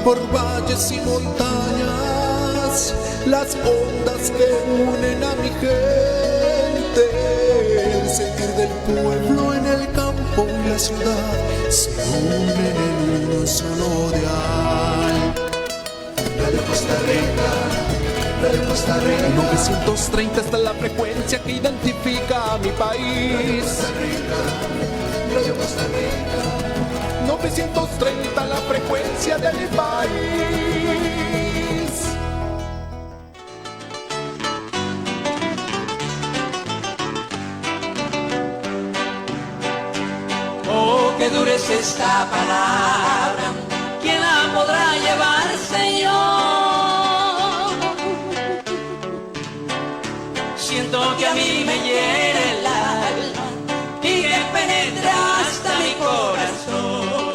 por valles y montañas, las ondas que unen a mi gente, el sentir del pueblo en el campo y la ciudad se unen en un solo dial. Radio Costa Rica, Radio Costa Rica. 930 está la frecuencia que identifica a mi país. Radio Costa Rica, 930 la frecuencia de mi país. Oh, qué dura es esta palabra, ¿quién la podrá llevar, Señor? Siento que a mí me hiere el alma y que penetra hasta mi corazón.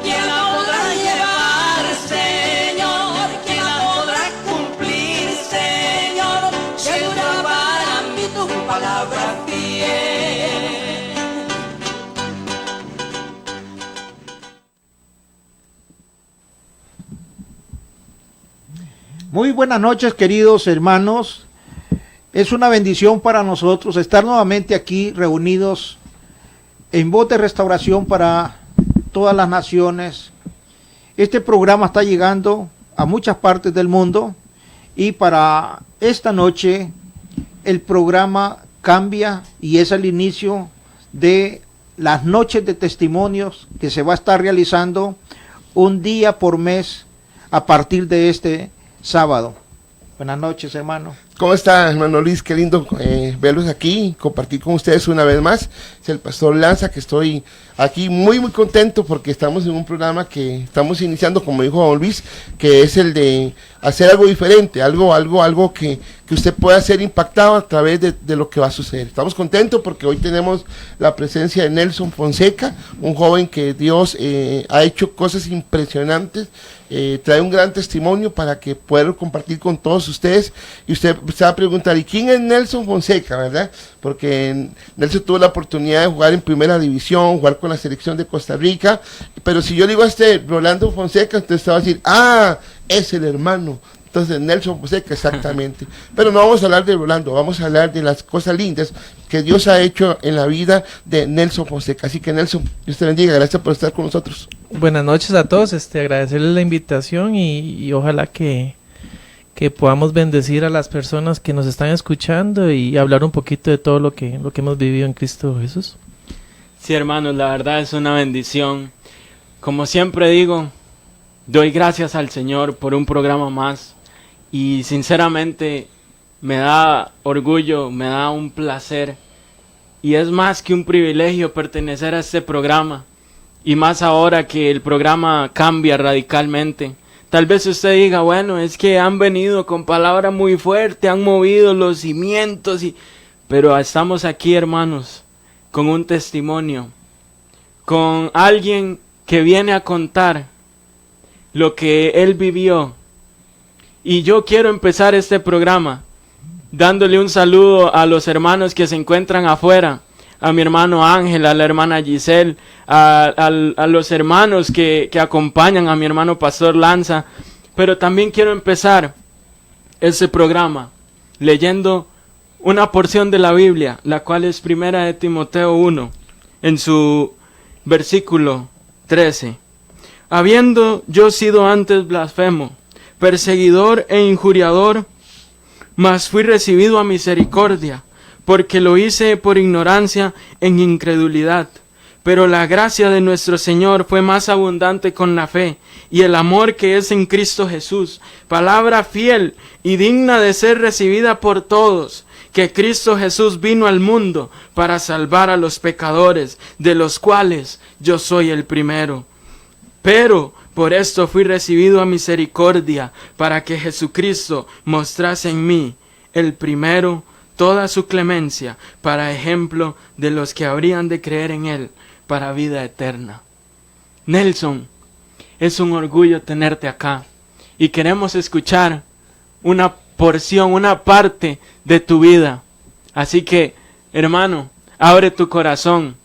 ¿Quién la podrá llevar, Señor? ¿Quién la podrá cumplir, Señor? Que dura para mí tu palabra fiel. Muy buenas noches, queridos hermanos. Es una bendición para nosotros estar nuevamente aquí reunidos en Voz de Restauración para todas las naciones. Este programa está llegando a muchas partes del mundo y para esta noche el programa cambia y es el inicio de las noches de testimonios que se va a estar realizando un día por mes a partir de este sábado. Buenas noches, hermano. ¿Cómo está, hermano Luis? Qué lindo verlos aquí, compartir con ustedes una vez más. Es el pastor Lanza, que estoy aquí muy contento porque estamos en un programa que estamos iniciando, como dijo don Luis, que es el de hacer algo diferente, algo que usted pueda ser impactado a través de lo que va a suceder. Estamos contentos porque hoy tenemos la presencia de Nelson Fonseca, un joven que Dios ha hecho cosas impresionantes, trae un gran testimonio para que pueda compartir con todos ustedes. Y usted se va a preguntar, ¿y quién es Nelson Fonseca, verdad? Porque Nelson tuvo la oportunidad de jugar en primera división, jugar con la selección de Costa Rica, pero si yo digo a Rolando Fonseca, usted va a decir, es el hermano. Entonces, Nelson Fonseca, exactamente. Pero no vamos a hablar de Rolando, vamos a hablar de las cosas lindas que Dios ha hecho en la vida de Nelson Fonseca. Así que, Nelson, Dios te bendiga, gracias por estar con nosotros. Buenas noches a todos, agradecerles la invitación y ojalá que podamos bendecir a las personas que nos están escuchando y hablar un poquito de todo lo que hemos vivido en Cristo Jesús. Sí, hermanos, la verdad es una bendición. Como siempre digo, doy gracias al Señor por un programa más. Y sinceramente me da orgullo, me da un placer y es más que un privilegio pertenecer a este programa, y más ahora que el programa cambia radicalmente. Tal vez usted diga, bueno, es que han venido con palabras muy fuertes, han movido los cimientos, pero estamos aquí, hermanos, con un testimonio, con alguien que viene a contar lo que él vivió. Y yo quiero empezar este programa dándole un saludo a los hermanos que se encuentran afuera, a mi hermano Ángel, a la hermana Giselle, a los hermanos que acompañan a mi hermano Pastor Lanza. Pero también quiero empezar este programa leyendo una porción de la Biblia, la cual es primera de Timoteo 1, en su versículo 13. Habiendo yo sido antes blasfemo, perseguidor e injuriador, mas fui recibido a misericordia, porque lo hice por ignorancia en incredulidad. Pero la gracia de nuestro Señor fue más abundante con la fe y el amor que es en Cristo Jesús, palabra fiel y digna de ser recibida por todos, que Cristo Jesús vino al mundo para salvar a los pecadores, de los cuales yo soy el primero. Pero por esto fui recibido a misericordia, para que Jesucristo mostrase en mí, el primero, toda su clemencia, para ejemplo de los que habrían de creer en Él, para vida eterna. Nelson, es un orgullo tenerte acá, y queremos escuchar una porción, una parte de tu vida. Así que, hermano, abre tu corazón,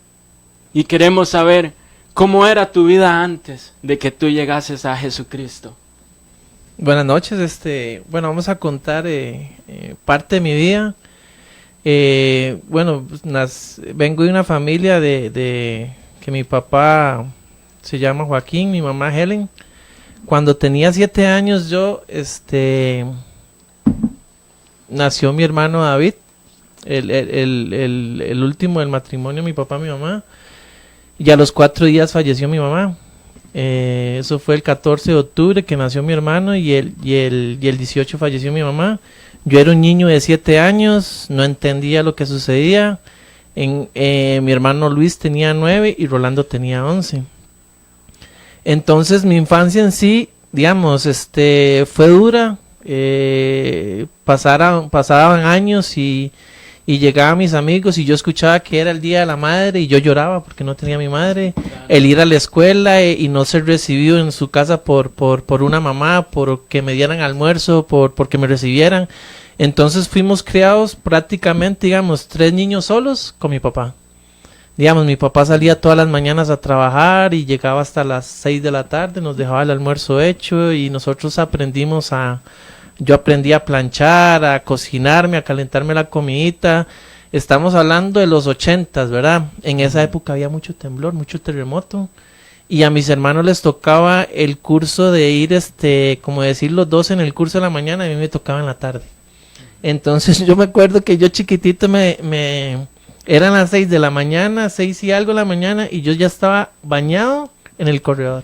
y queremos saber ¿Cómo era tu vida antes de que tú llegases a Jesucristo? Buenas noches, bueno, vamos a contar parte de mi vida. Bueno, pues, vengo de una familia de que mi papá se llama Joaquín, mi mamá Helen. Cuando tenía 7 años yo, nació mi hermano David, el último del matrimonio, mi papá y mi mamá. Y a los 4 días falleció mi mamá. Eso fue el 14 de octubre que nació mi hermano y el 18 falleció mi mamá. Yo era un niño de 7 años, no entendía lo que sucedía. Mi hermano Luis tenía 9 y Rolando tenía 11. Entonces mi infancia en sí, digamos, fue dura. Pasaban años y llegaban mis amigos y yo escuchaba que era el Día de la Madre y yo lloraba porque no tenía a mi madre. El ir a la escuela y no ser recibido en su casa por una mamá, por que me dieran almuerzo, porque me recibieran. Entonces fuimos criados prácticamente, digamos, 3 niños solos con mi papá. Digamos, mi papá salía todas las mañanas a trabajar y llegaba hasta las 6 de la tarde, nos dejaba el almuerzo hecho y nosotros yo aprendí a planchar, a cocinarme, a calentarme la comidita. Estamos hablando de los 80s, ¿verdad? En esa época había mucho temblor, mucho terremoto. Y a mis hermanos les tocaba el curso de ir, como decir, los 2 en el curso de la mañana, a mí me tocaba en la tarde. Entonces yo me acuerdo que yo chiquitito eran las 6 de la mañana, 6 y algo de la mañana, y yo ya estaba bañado en el corredor.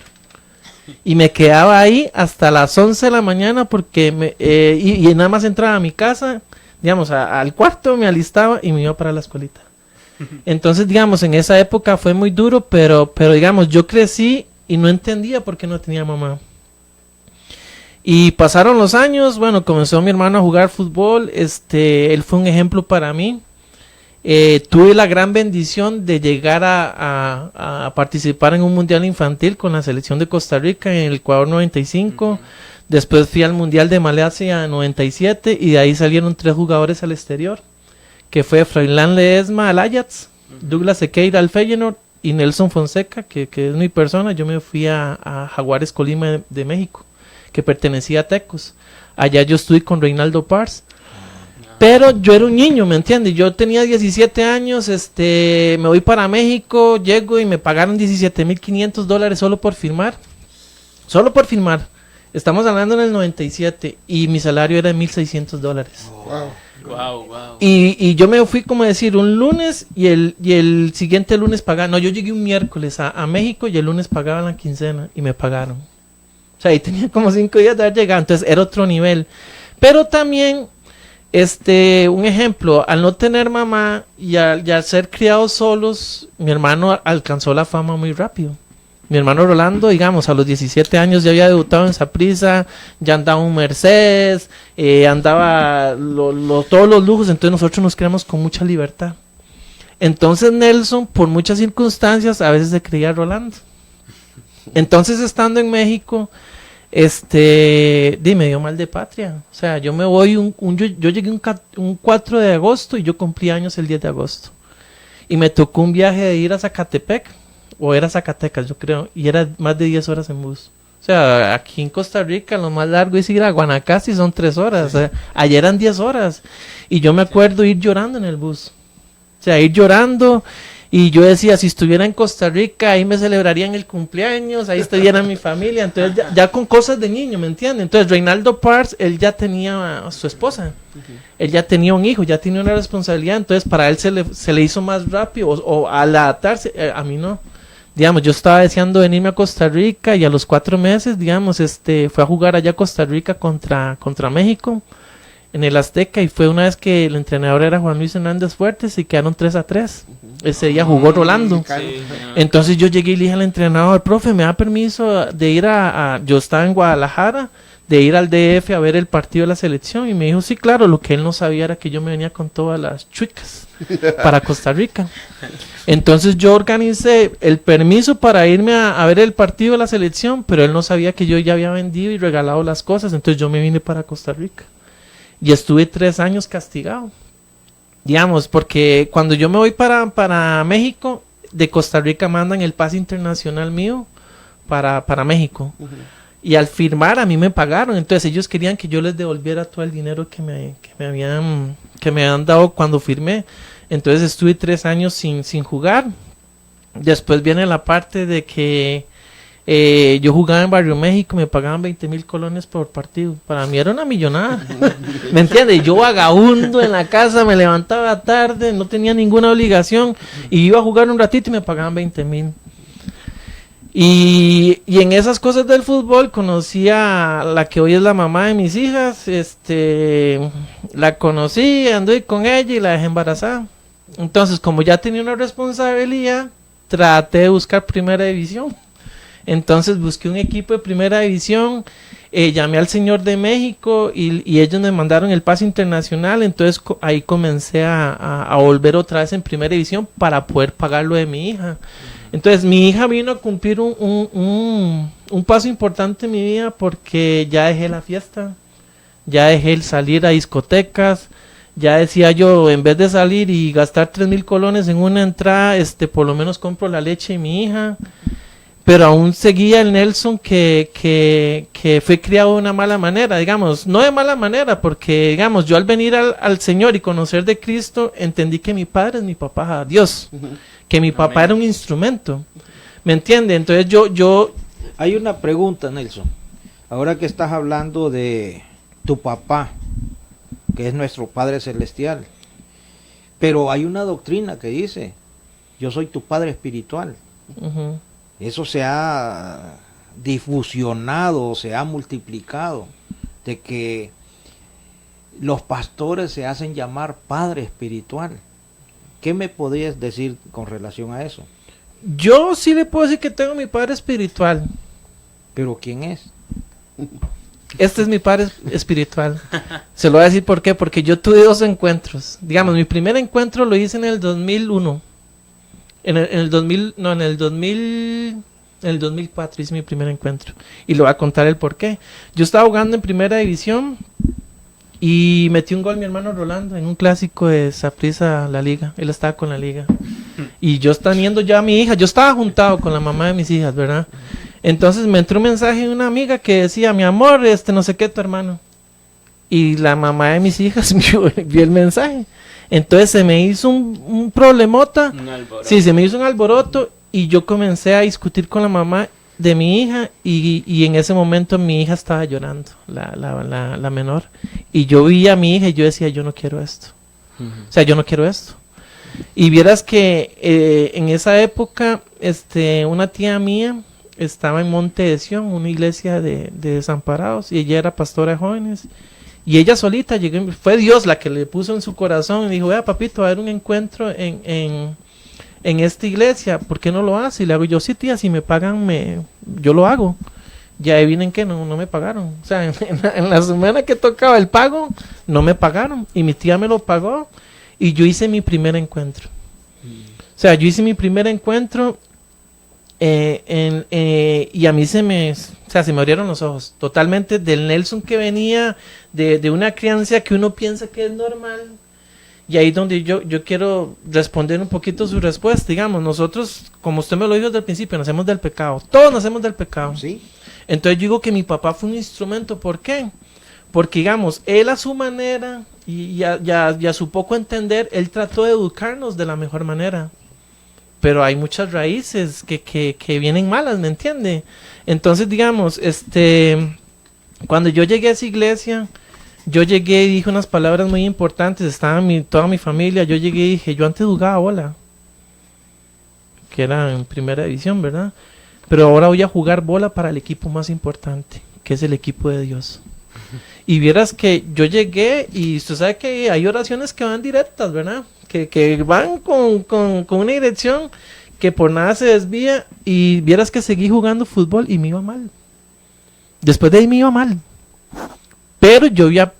Y me quedaba ahí hasta las 11 de la mañana porque y nada más entraba a mi casa, digamos, al cuarto, me alistaba y me iba para la escuelita. Entonces, digamos, en esa época fue muy duro, pero digamos, yo crecí y no entendía por qué no tenía mamá. Y pasaron los años, bueno, comenzó mi hermano a jugar fútbol, él fue un ejemplo para mí. Tuve la gran bendición de llegar a participar en un mundial infantil con la selección de Costa Rica en el Ecuador 95. Después fui al mundial de Malasia 97 y de ahí salieron 3 jugadores al exterior, que fue Froilán Ledesma al Ajax, Douglas Sequeira al Feyenoord y Nelson Fonseca, que es mi persona. Yo me fui a Jaguares Colima de México, que pertenecía a Tecos. Allá yo estuve con Reinaldo Pars. Pero yo era un niño, ¿me entiendes? Yo tenía 17 años, me voy para México, llego y me pagaron $17,500 solo por firmar. Solo por firmar. Estamos hablando en el 97 y mi salario era de $1,600. Wow. Y yo me fui, como decir, un lunes y el siguiente lunes pagaban. No, yo llegué un miércoles a México y el lunes pagaban la quincena y me pagaron. O sea, ahí tenía como 5 días de haber llegado, entonces era otro nivel. Pero también... un ejemplo, al no tener mamá y al ser criados solos, mi hermano alcanzó la fama muy rápido. Mi hermano Rolando, digamos, a los 17 años ya había debutado en Saprissa, ya andaba un Mercedes, andaba todos los lujos, entonces nosotros nos creamos con mucha libertad. Entonces Nelson, por muchas circunstancias, a veces se creía Rolando. Entonces, estando en México, me dio mal de patria. O sea, yo me voy yo llegué un 4 de agosto y yo cumplí años el 10 de agosto. Y me tocó un viaje de ir a Zacatepec, o era Zacatecas, yo creo, y era más de 10 horas en bus. O sea, aquí en Costa Rica lo más largo es ir a Guanacaste y son 3 horas. O sea, ayer eran 10 horas. Y yo me acuerdo ir llorando en el bus. O sea, ir llorando. Y yo decía, si estuviera en Costa Rica, ahí me celebrarían el cumpleaños, ahí estuviera mi familia. Entonces, ya con cosas de niño, ¿me entiendes? Entonces, Reinaldo Pars, él ya tenía a su esposa. Él ya tenía un hijo, ya tenía una responsabilidad. Entonces, para él se le hizo más rápido, o al adaptarse, a mí no. Digamos, yo estaba deseando venirme a Costa Rica y a los 4 meses, digamos, fue a jugar allá a Costa Rica contra México en el Azteca, y fue una vez que el entrenador era Juan Luis Hernández Fuertes y quedaron 3-3. Ese día jugó Rolando. Sí, entonces yo llegué y le dije al entrenador, profe, ¿me da permiso de ir yo estaba en Guadalajara, de ir al DF a ver el partido de la selección? Y me dijo, sí, claro. Lo que él no sabía era que yo me venía con todas las chuicas para Costa Rica. Entonces yo organicé el permiso para irme a ver el partido de la selección, pero él no sabía que yo ya había vendido y regalado las cosas. Entonces yo me vine para Costa Rica y estuve 3 años castigado, digamos, porque cuando yo me voy para México, de Costa Rica mandan el pase internacional mío para México. Y al firmar a mí me pagaron, entonces ellos querían que yo les devolviera todo el dinero que me habían dado cuando firmé. Entonces estuve 3 años sin jugar. Después viene la parte de que yo jugaba en Barrio México, me pagaban 20,000 colones por partido. Para mí era una millonada. ¿Me entiendes? Yo vagabundo en la casa, me levantaba tarde, no tenía ninguna obligación y iba a jugar un ratito y me pagaban 20,000. Y en esas cosas del fútbol conocí a la que hoy es la mamá de mis hijas. La conocí, anduve con ella y la dejé embarazada. Entonces, como ya tenía una responsabilidad, traté de buscar primera división. Entonces busqué un equipo de primera división, llamé al señor de México y ellos me mandaron el pase internacional. Entonces ahí comencé a volver otra vez en primera división para poder pagar lo de mi hija. Entonces mi hija vino a cumplir un paso importante en mi vida, porque ya dejé la fiesta, ya dejé el salir a discotecas. Ya decía yo, en vez de salir y gastar 3,000 colones en una entrada, por lo menos compro la leche de mi hija. Pero aún seguía el Nelson que fue criado de una mala manera, digamos, no de mala manera, porque digamos, yo al venir al Señor y conocer de Cristo, entendí que mi padre es mi papá, Dios, que mi papá era un instrumento, ¿me entiende? Entonces yo Hay una pregunta, Nelson. Ahora que estás hablando de tu papá, que es nuestro Padre Celestial, pero hay una doctrina que dice, yo soy tu Padre Espiritual. uh-huh. Eso se ha difusionado, se ha multiplicado, de que los pastores se hacen llamar Padre Espiritual. ¿Qué me podrías decir con relación a eso? Yo sí le puedo decir que tengo mi padre espiritual. ¿Pero quién es? Este es mi padre espiritual. Se lo voy a decir por qué. Porque yo tuve 2 encuentros. Digamos, mi primer encuentro lo hice en el 2001. En el 2004 hice mi primer encuentro. Y le voy a contar el por qué. Yo estaba jugando en primera división y metí un gol mi hermano Rolando en un clásico de Saprissa, la liga. Él estaba con la liga. Y yo estaba viendo ya a mi hija. Yo estaba juntado con la mamá de mis hijas, ¿verdad? Entonces me entró un mensaje de una amiga que decía, mi amor, no sé qué, tu hermano. Y la mamá de mis hijas vio el mensaje. Entonces se me hizo un problemota. Sí, se me hizo un alboroto y yo comencé a discutir con la mamá de mi hija y en ese momento mi hija estaba llorando, la menor. Y yo vi a mi hija y yo decía, yo no quiero esto. O sea, yo no quiero esto. Y vieras que en esa época una tía mía estaba en Monte de Sion, una iglesia de desamparados, y ella era pastora de jóvenes. Y ella solita llegó, fue Dios la que le puso en su corazón y dijo, vea papito, va a haber un encuentro en esta iglesia, ¿por qué no lo hace? Y le hago yo, sí tía, si me pagan, yo lo hago. Ya adivinen que no me pagaron. O sea, en la semana que tocaba el pago, no me pagaron. Y mi tía me lo pagó y yo hice mi primer encuentro. O sea, yo hice mi primer encuentro y a mí se me abrieron los ojos totalmente del Nelson que venía de una crianza que uno piensa que es normal. Y ahí donde yo quiero responder un poquito su respuesta. Digamos, nosotros, como usted me lo dijo desde el principio, nacemos del pecado. Todos nacemos del pecado. Sí. Entonces yo digo que mi papá fue un instrumento. ¿Por qué? Porque, digamos, él a su manera y a su poco entender, él trató de educarnos de la mejor manera. Pero hay muchas raíces que vienen malas, ¿me entiende? Entonces, digamos, cuando yo llegué a esa iglesia, yo llegué y dije unas palabras muy importantes, estaba toda mi familia, yo llegué y dije, yo antes jugaba bola, que era en primera división, ¿verdad? Pero ahora voy a jugar bola para el equipo más importante, que es el equipo de Dios. Y vieras que yo llegué y usted sabe que hay oraciones que van directas, ¿verdad? Que van con una dirección que por nada se desvía, y vieras que seguí jugando fútbol y me iba mal. Después de ahí me iba mal. Pero yo ya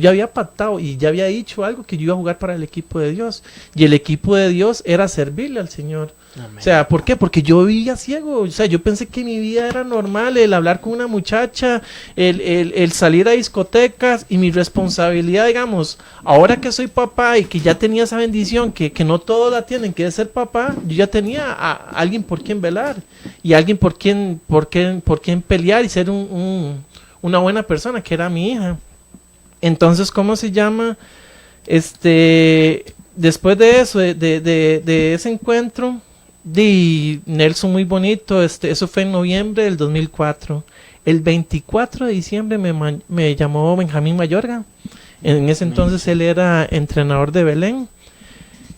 había pactado y ya había dicho algo, que yo iba a jugar para el equipo de Dios. Y el equipo de Dios era servirle al Señor. O sea, ¿por qué? Porque yo vivía ciego. O sea, yo pensé que mi vida era normal, el hablar con una muchacha, el salir a discotecas, y mi responsabilidad, digamos, ahora que soy papá y que ya tenía esa bendición, que no todos la tienen, que es ser papá, yo ya tenía a alguien por quien velar y alguien por quien pelear y ser una buena persona, que era mi hija. Entonces, ¿cómo se llama? Después de eso, de ese encuentro, de Nelson, muy bonito, eso fue en noviembre del 2004. El 24 de diciembre me llamó Benjamín Mayorga. En ese entonces él era entrenador de Belén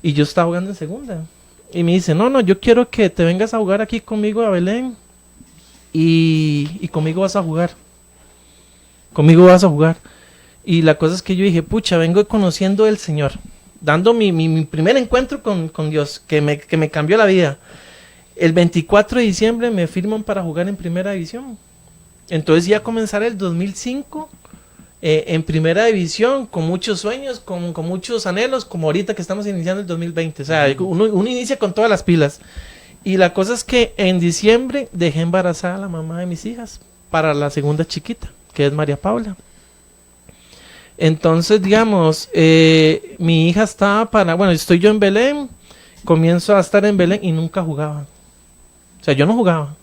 y yo estaba jugando en segunda. Y me dice, no, yo quiero que te vengas a jugar aquí conmigo a Belén y conmigo vas a jugar. Conmigo vas a jugar. Y la cosa es que yo dije, pucha, vengo conociendo al Señor, dando mi primer encuentro con Dios, que me cambió la vida. El 24 de diciembre me firman para jugar en primera división. Entonces ya comenzar el 2005 en primera división, con muchos sueños, con muchos anhelos, como ahorita que estamos iniciando el 2020. O sea, uno inicia con todas las pilas. Y la cosa es que en diciembre dejé embarazada a la mamá de mis hijas para la segunda chiquita, que es María Paula. Entonces, digamos, mi hija estaba estoy yo en Belén, comienzo a estar en Belén y nunca jugaba. O sea, yo no jugaba.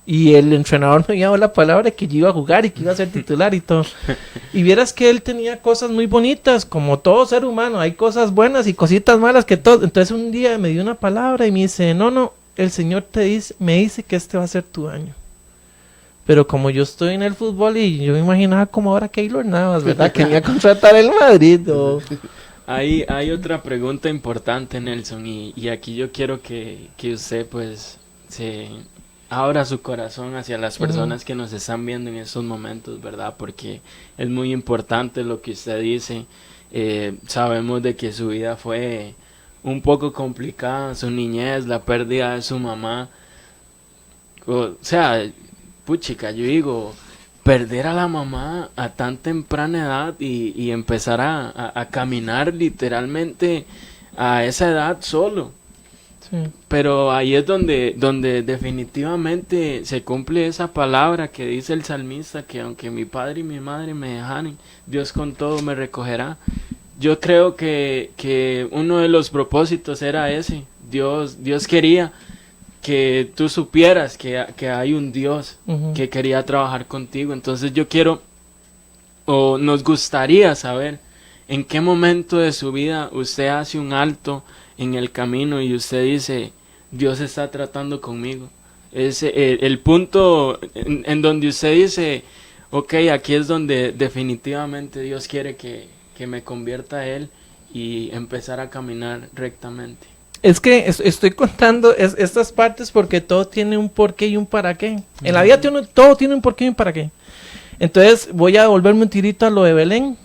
Y el entrenador me había dado la palabra que yo iba a jugar y que iba a ser titular y todo. Y vieras que él tenía cosas muy bonitas, como todo ser humano, hay cosas buenas y cositas malas que todo. Entonces un día me dio una palabra y me dice, no, el Señor me dice que este va a ser tu año. Pero como yo estoy en el fútbol y yo me imaginaba como ahora Keylor Navas, ¿verdad? Que venía a contratar el Madrid. ¿No? Hay otra pregunta importante, Nelson, y aquí yo quiero que usted pues se abra su corazón hacia las personas que nos están viendo en estos momentos, ¿verdad? Porque es muy importante lo que usted dice. Sabemos de que su vida fue un poco complicada, su niñez, la pérdida de su mamá. O sea, puchica, yo digo, perder a la mamá a tan temprana edad y empezar a caminar literalmente a esa edad solo. Sí. Pero ahí es donde definitivamente se cumple esa palabra que dice el salmista, que aunque mi padre y mi madre me dejaren, Dios con todo me recogerá. Yo creo que uno de los propósitos era ese. Dios quería que tú supieras que hay un Dios que quería trabajar contigo. Entonces yo quiero, o nos gustaría saber en qué momento de su vida usted hace un alto en el camino y usted dice, Dios está tratando conmigo. Es el punto en donde usted dice, ok, aquí es donde definitivamente Dios quiere que me convierta a Él y empezar a caminar rectamente. Es que estoy contando estas partes porque todo tiene un porqué y un para qué. En la vida todo tiene un porqué y un para qué. Entonces voy a volverme un tirito a lo de Belén.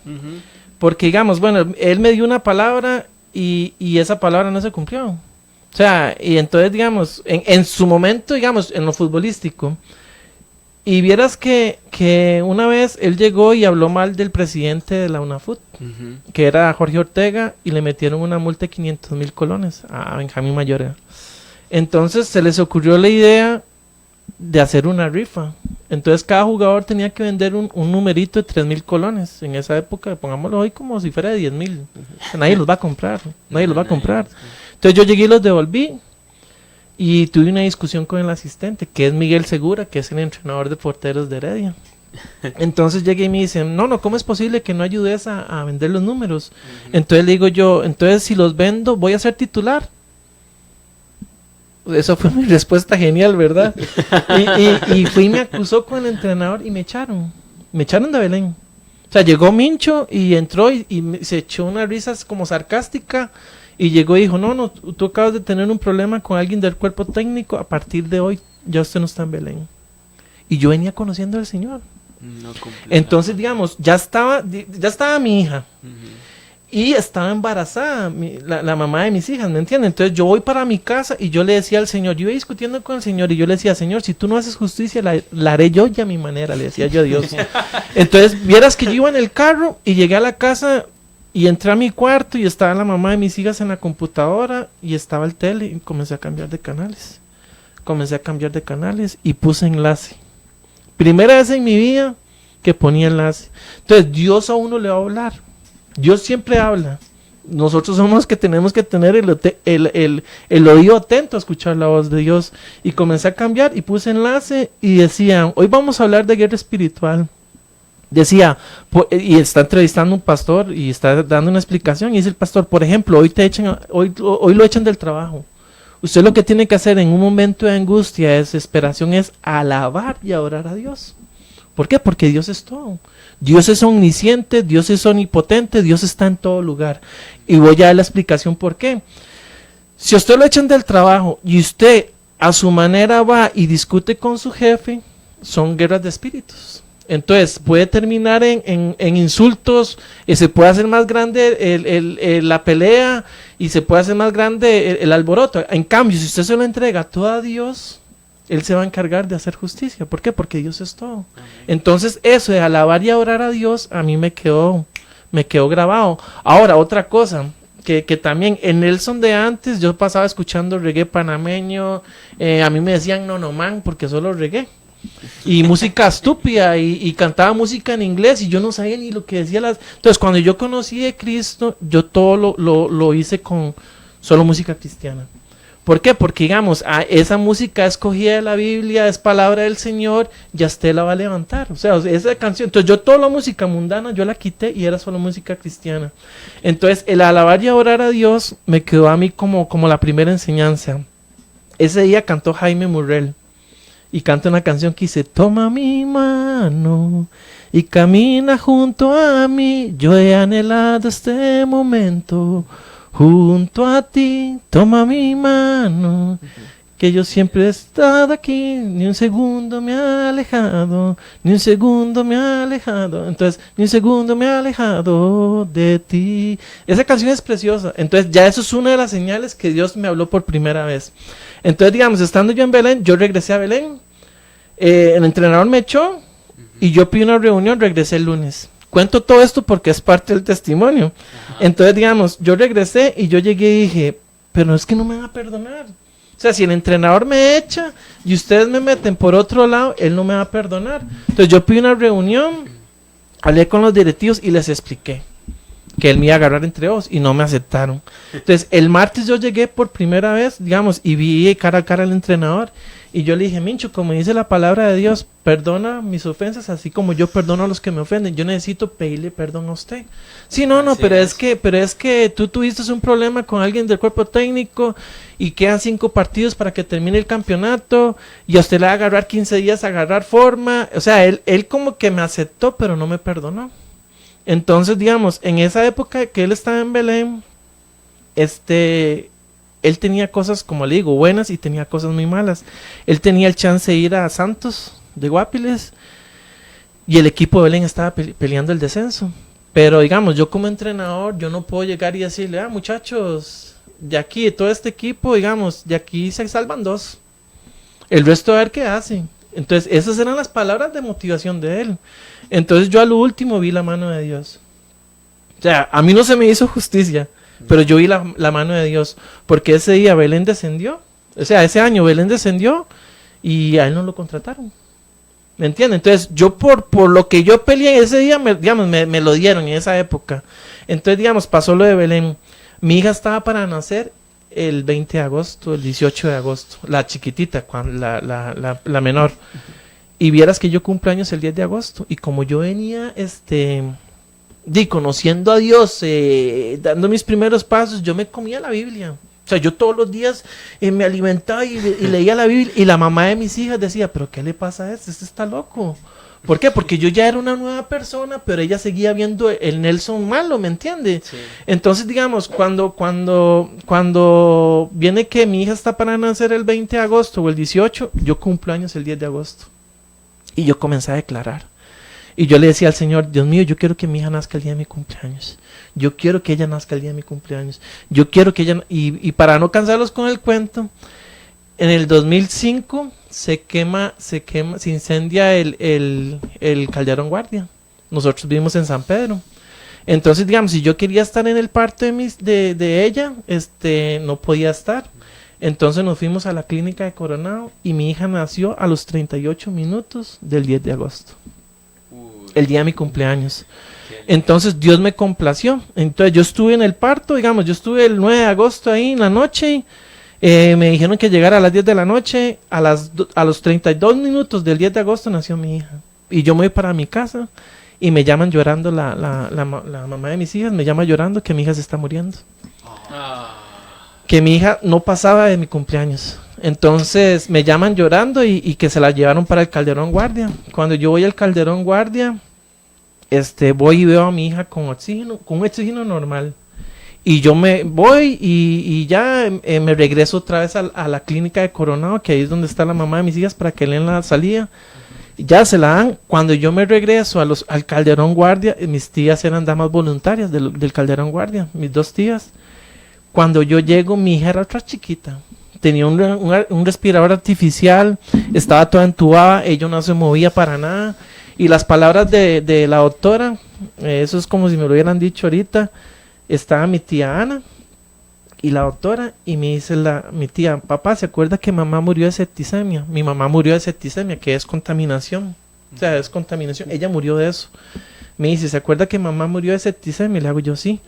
Porque digamos, bueno, él me dio una palabra y esa palabra no se cumplió. O sea, y entonces digamos, en su momento, digamos, en lo futbolístico. Y vieras que una vez él llegó y habló mal del presidente de la UNAFUT, que era Jorge Ortega, y le metieron una multa de 500,000 colones a Benjamín Mayorga. Entonces se les ocurrió la idea de hacer una rifa. Entonces cada jugador tenía que vender un numerito de 3,000 colones. En esa época, pongámoslo hoy como si fuera de 10,000. Nadie los va a comprar. Nadie los va a comprar. Entonces yo llegué y los devolví. Y tuve una discusión con el asistente, que es Miguel Segura, que es el entrenador de porteros de Heredia. Entonces llegué y me dicen, no, ¿cómo es posible que no ayudes a vender los números? Entonces le digo yo, entonces si los vendo, voy a ser titular. Eso fue mi respuesta genial, ¿verdad? y fui y me acusó con el entrenador y me echaron. Me echaron de Belén. O sea, llegó Mincho y entró y se echó una risa como sarcástica. Y llegó y dijo, no, tú acabas de tener un problema con alguien del cuerpo técnico, a partir de hoy ya usted no está en Belén. Y yo venía conociendo al Señor. Entonces, digamos, ya estaba mi hija. Y estaba embarazada la mamá de mis hijas, ¿me entiendes? Entonces yo voy para mi casa y yo le decía al Señor, yo iba discutiendo con el Señor y yo le decía, Señor, si tú no haces justicia, la haré yo ya a mi manera, le decía yo a Dios. Entonces, vieras que yo iba en el carro y llegué a la casa Y entré a mi cuarto y estaba la mamá de mis hijas en la computadora y estaba el tele y comencé a cambiar de canales. Y puse enlace. Primera vez en mi vida que ponía enlace. Entonces Dios a uno le va a hablar. Dios siempre habla. Nosotros somos los que tenemos que tener el oído atento a escuchar la voz de Dios. Y comencé a cambiar y puse enlace y decía, hoy vamos a hablar de guerra espiritual. Decía, y está entrevistando a un pastor y está dando una explicación y dice el pastor, por ejemplo, hoy lo echan del trabajo. Usted lo que tiene que hacer en un momento de angustia, de desesperación, es alabar y adorar a Dios. ¿Por qué? Porque Dios es todo. Dios es omnisciente, Dios es omnipotente, Dios está en todo lugar. Y voy a dar la explicación por qué. Si usted lo echan del trabajo y usted a su manera va y discute con su jefe, son guerras de espíritus. Entonces puede terminar en insultos, se puede hacer más grande la pelea y se puede hacer más grande el alboroto. En cambio, si usted se lo entrega todo a Dios, Él se va a encargar de hacer justicia. ¿Por qué? Porque Dios es todo. Entonces eso de alabar y orar a Dios a mí me quedó grabado. Ahora, otra cosa, que también en Nelson de antes yo pasaba escuchando reggae panameño, a mí me decían no man porque solo reggae. Y música estúpida y cantaba música en inglés y yo no sabía ni lo que decía entonces cuando yo conocí de Cristo yo todo lo hice con solo música cristiana. ¿Por qué? Porque digamos, esa música escogida de la Biblia es palabra del Señor, ya usted la va a levantar, o sea, esa canción, entonces yo toda la música mundana yo la quité y era solo música cristiana. Entonces el alabar y orar a Dios me quedó a mí como la primera enseñanza. Ese día cantó Jaime Murrell y canta una canción que dice, toma mi mano y camina junto a mí, yo he anhelado este momento, junto a ti, toma mi mano, que yo siempre he estado aquí, ni un segundo me ha alejado, ni un segundo me ha alejado, entonces, ni un segundo me ha alejado de ti. Esa canción es preciosa, entonces ya eso es una de las señales que Dios me habló por primera vez. Entonces, digamos, estando yo en Belén, yo regresé a Belén, el entrenador me echó y yo pedí una reunión, regresé el lunes. Cuento todo esto porque es parte del testimonio. Entonces, digamos, yo regresé y yo llegué y dije, pero es que no me van a perdonar. O sea, si el entrenador me echa y ustedes me meten por otro lado, él no me va a perdonar. Entonces yo pedí una reunión, hablé con los directivos y les expliqué que él me iba a agarrar entre dos y no me aceptaron. Entonces el martes yo llegué por primera vez, digamos, y vi cara a cara al entrenador y yo le dije, Mincho, como dice la palabra de Dios, perdona mis ofensas así como yo perdono a los que me ofenden. Yo necesito pedirle perdón a usted. Sí, no, pero es que tú tuviste un problema con alguien del cuerpo técnico y quedan 5 partidos para que termine el campeonato y a usted le va a agarrar 15 días a agarrar forma. O sea, él como que me aceptó, pero no me perdonó. Entonces, digamos, en esa época que él estaba en Belén, él tenía cosas, como le digo, buenas y tenía cosas muy malas. Él tenía el chance de ir a Santos de Guapiles y el equipo de Belén estaba peleando el descenso. Pero, digamos, yo como entrenador, yo no puedo llegar y decirle, muchachos, de aquí, de todo este equipo, digamos, de aquí se salvan 2. El resto a ver qué hacen. Entonces, esas eran las palabras de motivación de él. Entonces, yo a lo último vi la mano de Dios. O sea, a mí no se me hizo justicia, pero yo vi la mano de Dios. Porque ese día Belén descendió. O sea, ese año Belén descendió y a él no lo contrataron. ¿Me entienden? Entonces, yo por lo que yo peleé ese día, me lo dieron en esa época. Entonces, digamos, pasó lo de Belén. Mi hija estaba para nacer el 20 de agosto, el 18 de agosto, la chiquitita, la menor. Y vieras que yo cumplo años el 10 de agosto. Y como yo venía, conociendo a Dios, dando mis primeros pasos, yo me comía la Biblia. O sea, yo todos los días me alimentaba y leía la Biblia. Y la mamá de mis hijas decía, ¿pero qué le pasa a este? Este está loco. ¿Por qué? Porque yo ya era una nueva persona, pero ella seguía viendo el Nelson malo, ¿me entiende? Sí. Entonces, digamos, cuando viene que mi hija está para nacer el 20 de agosto o el 18, yo cumplo años el 10 de agosto. Y yo comencé a declarar. Y yo le decía al Señor, Dios mío, yo quiero que mi hija nazca el día de mi cumpleaños. Yo quiero que ella nazca el día de mi cumpleaños. Yo quiero que ella... Y para no cansarlos con el cuento, en el 2005... se incendia el Calderón Guardia. Nosotros vivimos en San Pedro. Entonces, digamos, si yo quería estar en el parto de ella, no podía estar. Entonces nos fuimos a la clínica de Coronado y mi hija nació a los 38 minutos del 10 de agosto. El día de mi cumpleaños. Entonces Dios me complació. Entonces yo estuve en el parto, digamos, yo estuve el 9 de agosto ahí en la noche. Me dijeron que llegara a las 10 de la noche. A los 32 minutos del 10 de agosto nació mi hija. Y yo me voy para mi casa y me llaman llorando, la mamá de mis hijas me llama llorando que mi hija se está muriendo. Que mi hija no pasaba de mi cumpleaños. Entonces me llaman llorando y que se la llevaron para el Calderón Guardia. Cuando yo voy al Calderón Guardia, voy y veo a mi hija con un oxígeno normal. Y yo me voy y ya me regreso otra vez a la clínica de Coronado, que ahí es donde está la mamá de mis hijas, para que le den la salida. Ya se la dan. Cuando yo me regreso al Calderón Guardia, mis tías eran damas voluntarias del Calderón Guardia, mis 2 tías. Cuando yo llego, mi hija era otra chiquita. Tenía un respirador artificial, estaba toda entubada, ella no se movía para nada. Y las palabras de la doctora, eso es como si me lo hubieran dicho ahorita. Estaba mi tía Ana y la doctora, y me dice mi tía: papá, ¿se acuerda que mamá murió de septicemia? Mi mamá murió de septicemia, que es contaminación. O sea, es contaminación. Ella murió de eso. Me dice: ¿se acuerda que mamá murió de septicemia? Le hago yo: sí.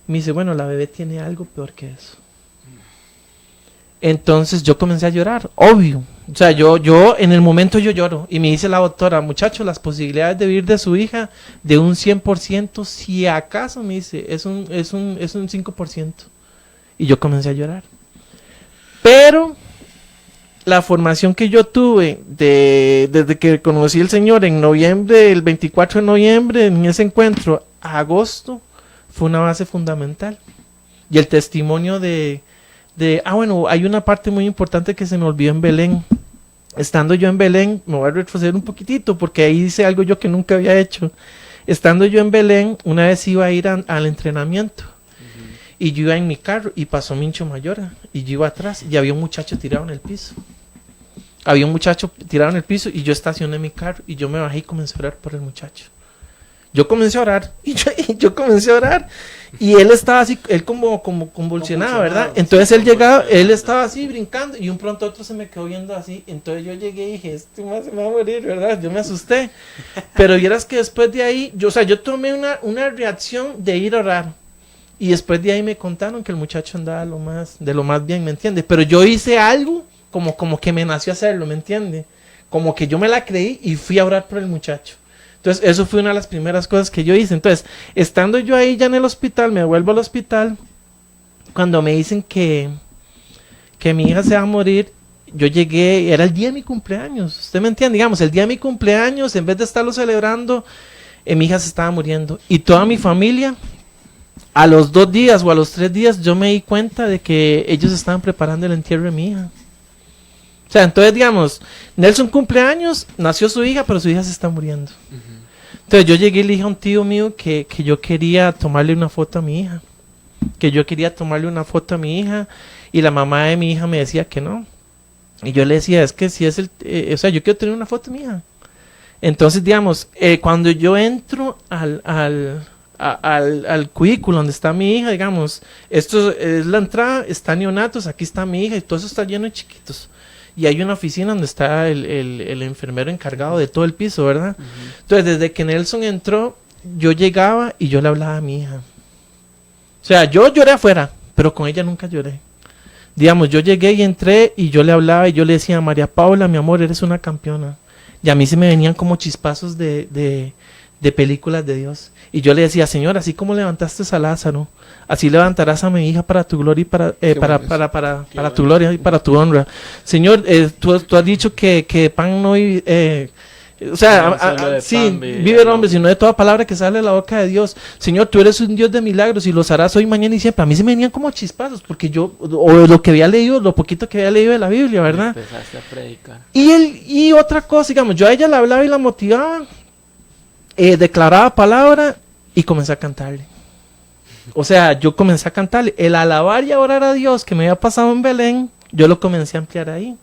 Me dice: bueno, la bebé tiene algo peor que eso. Entonces yo comencé a llorar, obvio. O sea, yo en el momento yo lloro. Y me dice la doctora: muchacho, las posibilidades de vivir de su hija de un 100%, si acaso, me dice, es un 5%. Y yo comencé a llorar. Pero la formación que yo tuve desde que conocí al Señor en noviembre, el 24 de noviembre, en ese encuentro, a agosto, fue una base fundamental. Y el testimonio bueno, hay una parte muy importante que se me olvidó en Belén. Estando yo en Belén, me voy a retroceder un poquitito porque ahí hice algo yo que nunca había hecho. Estando yo en Belén, una vez iba a ir al entrenamiento. Y yo iba en mi carro y pasó Mincho Mayora. Y yo iba atrás y había un muchacho tirado en el piso. Había un muchacho tirado en el piso y yo estacioné mi carro y yo me bajé y comencé a orar por el muchacho. Yo comencé a orar y yo comencé a orar y él estaba así, él como convulsionado, ¿verdad? Entonces él llegaba, él estaba así brincando y un pronto otro se me quedó viendo así. Entonces yo llegué y dije: este más se me va a morir, ¿verdad? Yo me asusté. Pero vieras que después de ahí, yo tomé una reacción de ir a orar. Y después de ahí me contaron que el muchacho andaba de lo más bien, ¿me entiende? Pero yo hice algo como que me nació hacerlo, ¿me entiende? Como que yo me la creí y fui a orar por el muchacho. Entonces, eso fue una de las primeras cosas que yo hice. Entonces, estando yo ahí ya en el hospital, me vuelvo al hospital, cuando me dicen que mi hija se va a morir, yo llegué, era el día de mi cumpleaños, ¿usted me entiende? Digamos, el día de mi cumpleaños, en vez de estarlo celebrando, mi hija se estaba muriendo. Y toda mi familia, a los 2 días o a los 3 días, yo me di cuenta de que ellos estaban preparando el entierro de mi hija. O sea, entonces, digamos, Nelson cumpleaños, nació su hija, pero su hija se está muriendo. Entonces yo llegué y le dije a un tío mío que yo quería tomarle una foto a mi hija. Y la mamá de mi hija me decía que no. Y yo le decía: es que si es o sea, yo quiero tener una foto de mi hija. Entonces, digamos, cuando yo entro al cubículo donde está mi hija, digamos, esto es la entrada, está neonatos, aquí está mi hija y todo eso está lleno de chiquitos. Y hay una oficina donde está el enfermero encargado de todo el piso, ¿verdad? Entonces, desde que Nelson entró, yo llegaba y yo le hablaba a mi hija. O sea, yo lloré afuera, pero con ella nunca lloré. Digamos, yo llegué y entré y yo le hablaba y yo le decía: María Paula, mi amor, eres una campeona. Y a mí se me venían como chispazos de películas de Dios. Y yo le decía: Señor, así como levantaste a Lázaro, así levantarás a mi hija para tu gloria y para tu gloria y para tu honra. Señor, tú has dicho que pan no o sea, sí, vive el hombre, sino de toda palabra que sale de la boca de Dios. Señor, tú eres un Dios de milagros y los harás hoy, mañana y siempre. A mí se me venían como chispazos, porque o lo que había leído, lo poquito que había leído de la Biblia, ¿verdad? Empezaste a predicar. Y otra cosa, digamos, yo a ella la hablaba y la motivaba, declaraba palabra y comencé a cantarle. O sea, yo comencé a cantarle. El alabar y orar a Dios que me había pasado en Belén, yo lo comencé a ampliar ahí.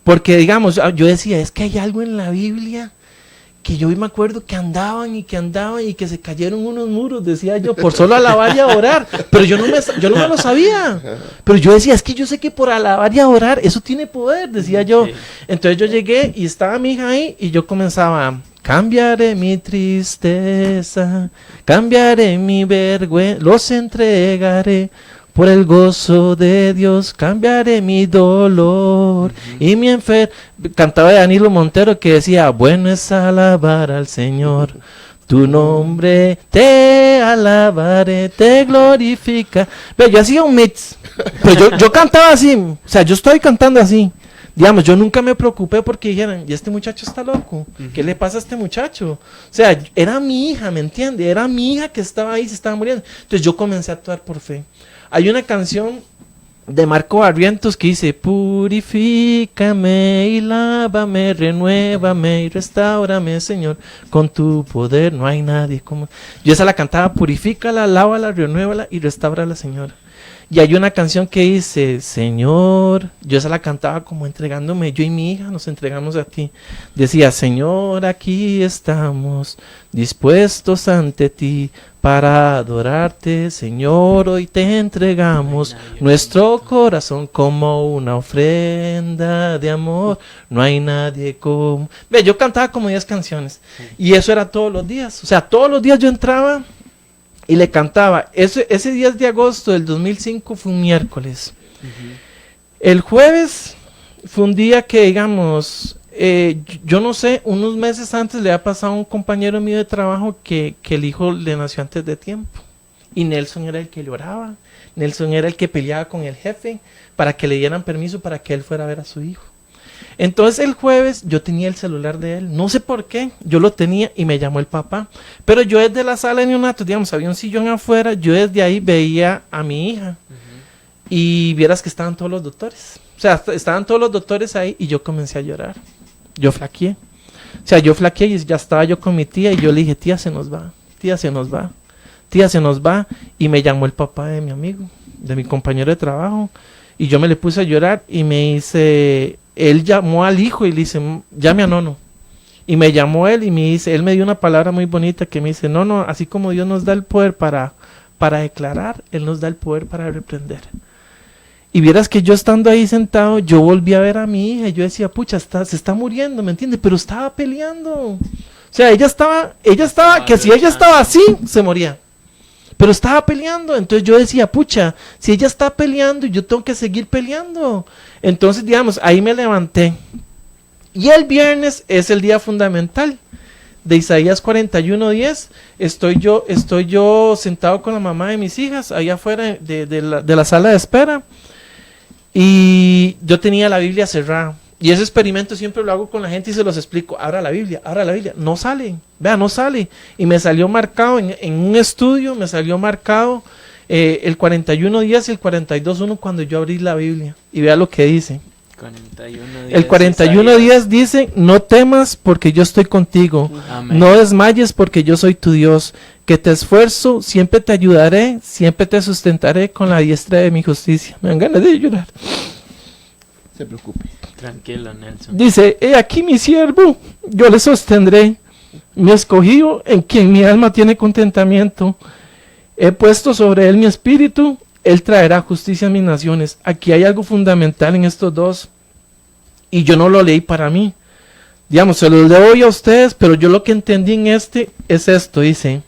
Porque, digamos, yo decía: es que hay algo en la Biblia que yo me acuerdo que andaban y que se cayeron unos muros, decía yo, por solo alabar y orar, pero yo no me lo sabía, pero yo decía, es que yo sé que por alabar y orar, eso tiene poder, decía yo. Sí. Entonces yo llegué y estaba mi hija ahí y yo comenzaba, cambiaré mi tristeza, cambiaré mi vergüenza, los entregaré. Por el gozo de Dios cambiaré mi dolor y mi enfermedad. Cantaba Danilo Montero que decía, bueno es alabar al Señor, tu nombre te alabaré, te glorifica. Ve, yo hacía un mix, pero yo cantaba así, o sea, yo estoy cantando así. Digamos, yo nunca me preocupé porque dijeran, y este muchacho está loco, ¿qué le pasa a este muchacho? O sea, era mi hija, ¿me entiende? Era mi hija que estaba ahí, se estaba muriendo. Entonces yo comencé a actuar por fe. Hay una canción de Marco Barrientos que dice, purifícame y lávame, renuévame y restáurame, Señor, con tu poder no hay nadie como... Yo esa la cantaba, purifícala, lávala, renuévala y restáurala, Señor. Y hay una canción que dice, Señor, yo esa la cantaba como entregándome, yo y mi hija nos entregamos a ti. Decía, Señor, aquí estamos, dispuestos ante ti, para adorarte, Señor, hoy te entregamos nuestro corazón como una ofrenda de amor, no hay nadie como... Ve, yo cantaba como 10 canciones, y eso era todos los días, o sea, todos los días yo entraba y le cantaba. Ese 10 de agosto del 2005 fue un miércoles. El jueves fue un día que, digamos, yo no sé, unos meses antes le había pasado a un compañero mío de trabajo que el hijo le nació antes de tiempo. Y Nelson era el que lloraba. Nelson era el que peleaba con el jefe para que le dieran permiso para que él fuera a ver a su hijo. Entonces el jueves yo tenía el celular de él, no sé por qué, yo lo tenía y me llamó el papá. Pero yo desde la sala de neonatos, digamos, había un sillón afuera, yo desde ahí veía a mi hija. Y vieras que estaban todos los doctores. O sea, estaban todos los doctores ahí y yo comencé a llorar. Yo flaqueé. O sea, yo flaqueé y ya estaba yo con mi tía y yo le dije, tía, se nos va, tía, se nos va, tía, se nos va. Y me llamó el papá de mi amigo, de mi compañero de trabajo. Y yo me le puse a llorar y me dice, él llamó al hijo y le dice, llame a Nono. Y me llamó él y me dice, él me dio una palabra muy bonita que me dice, Nono, así como Dios nos da el poder para declarar, Él nos da el poder para reprender. Y vieras que yo estando ahí sentado, yo volví a ver a mi hija y yo decía, pucha, se está muriendo, ¿me entiendes? Pero estaba peleando. O sea, ella estaba, que si ella estaba así, se moría. Pero estaba peleando, entonces yo decía, pucha, si ella está peleando, yo tengo que seguir peleando. Entonces, digamos, ahí me levanté. Y el viernes es el día fundamental de Isaías 41:10. Estoy yo sentado con la mamá de mis hijas, allá afuera de la sala de espera. Y yo tenía la Biblia cerrada. Y ese experimento siempre lo hago con la gente y se los explico. Abra la Biblia. No sale. Vea, no sale. Y me salió marcado en un estudio, me salió marcado el 41:10 y el 42:1 cuando yo abrí la Biblia. Y vea lo que dice. 41 El 41:10 dice, no temas porque yo estoy contigo. Amén. No desmayes porque yo soy tu Dios. Que te esfuerzo, siempre te ayudaré, siempre te sustentaré con la diestra de mi justicia. Me dan ganas de llorar. Se preocupe. Tranquilo, Nelson. Dice, he aquí mi siervo, yo le sostendré, mi escogido en quien mi alma tiene contentamiento. He puesto sobre él mi espíritu, él traerá justicia a mis naciones. Aquí hay algo fundamental en estos dos, y yo no lo leí para mí. Digamos, se los leo hoy a ustedes, pero yo lo que entendí en es esto, dice...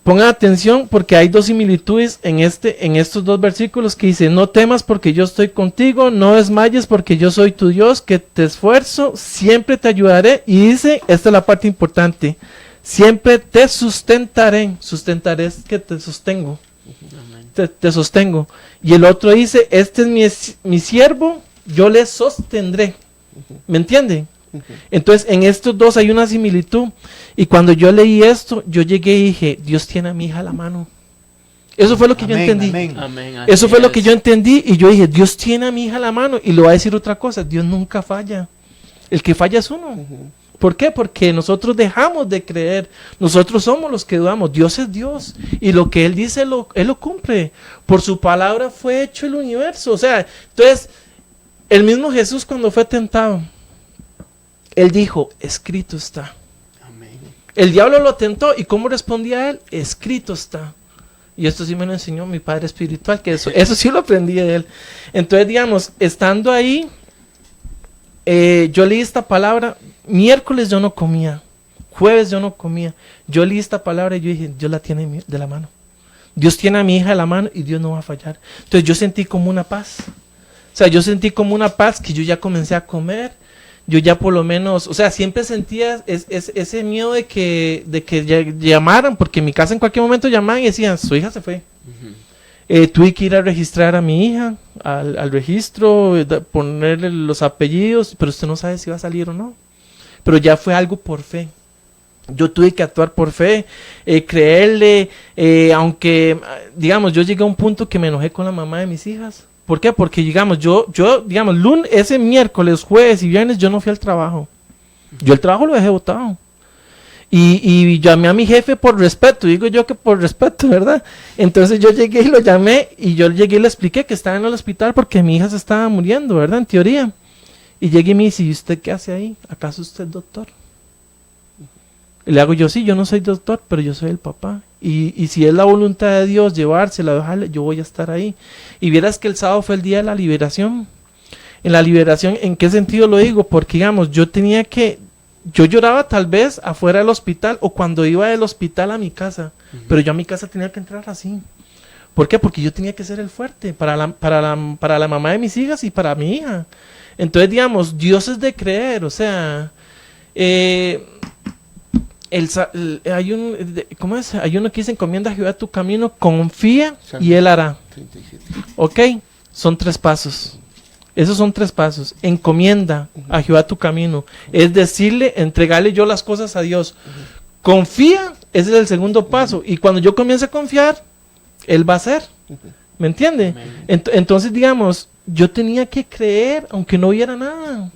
Pongan atención porque hay dos similitudes en estos dos versículos que dice, no temas porque yo estoy contigo, no desmayes porque yo soy tu Dios, que te esfuerzo, siempre te ayudaré. Y dice, esta es la parte importante, siempre te sustentaré. Sustentaré es que te sostengo. Te sostengo. Y el otro dice, este es mi siervo, yo le sostendré. ¿Me entienden? Entonces en estos dos hay una similitud. Y cuando yo leí esto, yo llegué y dije, Dios tiene a mi hija a la mano. Eso fue lo que yo entendí. Amén, Eso fue así lo que es. yo entendí. Y yo dije, Dios tiene a mi hija a la mano. Y le voy a decir otra cosa, Dios nunca falla. El que falla es uno. ¿Por qué? Porque nosotros dejamos de creer. Nosotros somos los que dudamos. Dios es Dios. Y lo que Él dice, Él lo cumple. Por su palabra fue hecho el universo. O sea, entonces, el mismo Jesús cuando fue tentado, Él dijo, escrito está. Amén. El diablo lo tentó, ¿y cómo respondía él? Escrito está. Y esto sí me lo enseñó mi padre espiritual, que eso sí lo aprendí de él. Entonces, digamos, estando ahí, yo leí esta palabra, miércoles yo no comía, jueves yo no comía, yo leí esta palabra y yo dije, Dios la tiene de la mano. Dios tiene a mi hija de la mano y Dios no va a fallar. Entonces yo sentí como una paz. O sea, yo sentí como una paz que yo ya comencé a comer. Yo ya por lo menos, o sea, siempre sentía ese miedo de que llamaran, porque en mi casa en cualquier momento llamaban y decían, su hija se fue. Tuve que ir a registrar a mi hija, al registro, ponerle los apellidos, pero usted no sabe si va a salir o no. Pero ya fue algo por fe. Yo tuve que actuar por fe, creerle, aunque, digamos, yo llegué a un punto que me enojé con la mamá de mis hijas. ¿Por qué? Porque, digamos, digamos, ese miércoles, jueves y viernes yo no fui al trabajo. Yo el trabajo lo dejé botado. Y llamé a mi jefe por respeto, digo yo que por respeto, ¿verdad? Entonces yo llegué y lo llamé y yo llegué y le expliqué que estaba en el hospital porque mi hija se estaba muriendo, ¿verdad? En teoría. Y llegué y me dice, ¿y usted qué hace ahí? ¿Acaso usted es doctor? Y le hago yo, sí, yo no soy doctor, pero yo soy el papá. Y si es la voluntad de Dios llevársela, dejarle, yo voy a estar ahí. Y vieras que el sábado fue el día de la liberación. En la liberación, ¿en qué sentido lo digo? Porque, digamos, yo lloraba tal vez afuera del hospital o cuando iba del hospital a mi casa. Pero yo a mi casa tenía que entrar así. ¿Por qué? Porque yo tenía que ser el fuerte para la mamá de mis hijas y para mi hija. Entonces, digamos, Dios es de creer, o sea... ¿cómo es? Hay uno que dice, encomienda a Jehová tu camino, confía y Él hará. 37. Ok, son 3 pasos. Esos son 3 pasos. Encomienda a Jehová tu camino. Es decirle, entregarle yo las cosas a Dios. Confía, ese es el segundo paso. Y cuando yo comience a confiar, Él va a hacer. ¿Me entiende? Entonces, digamos, yo tenía que creer aunque no hubiera nada.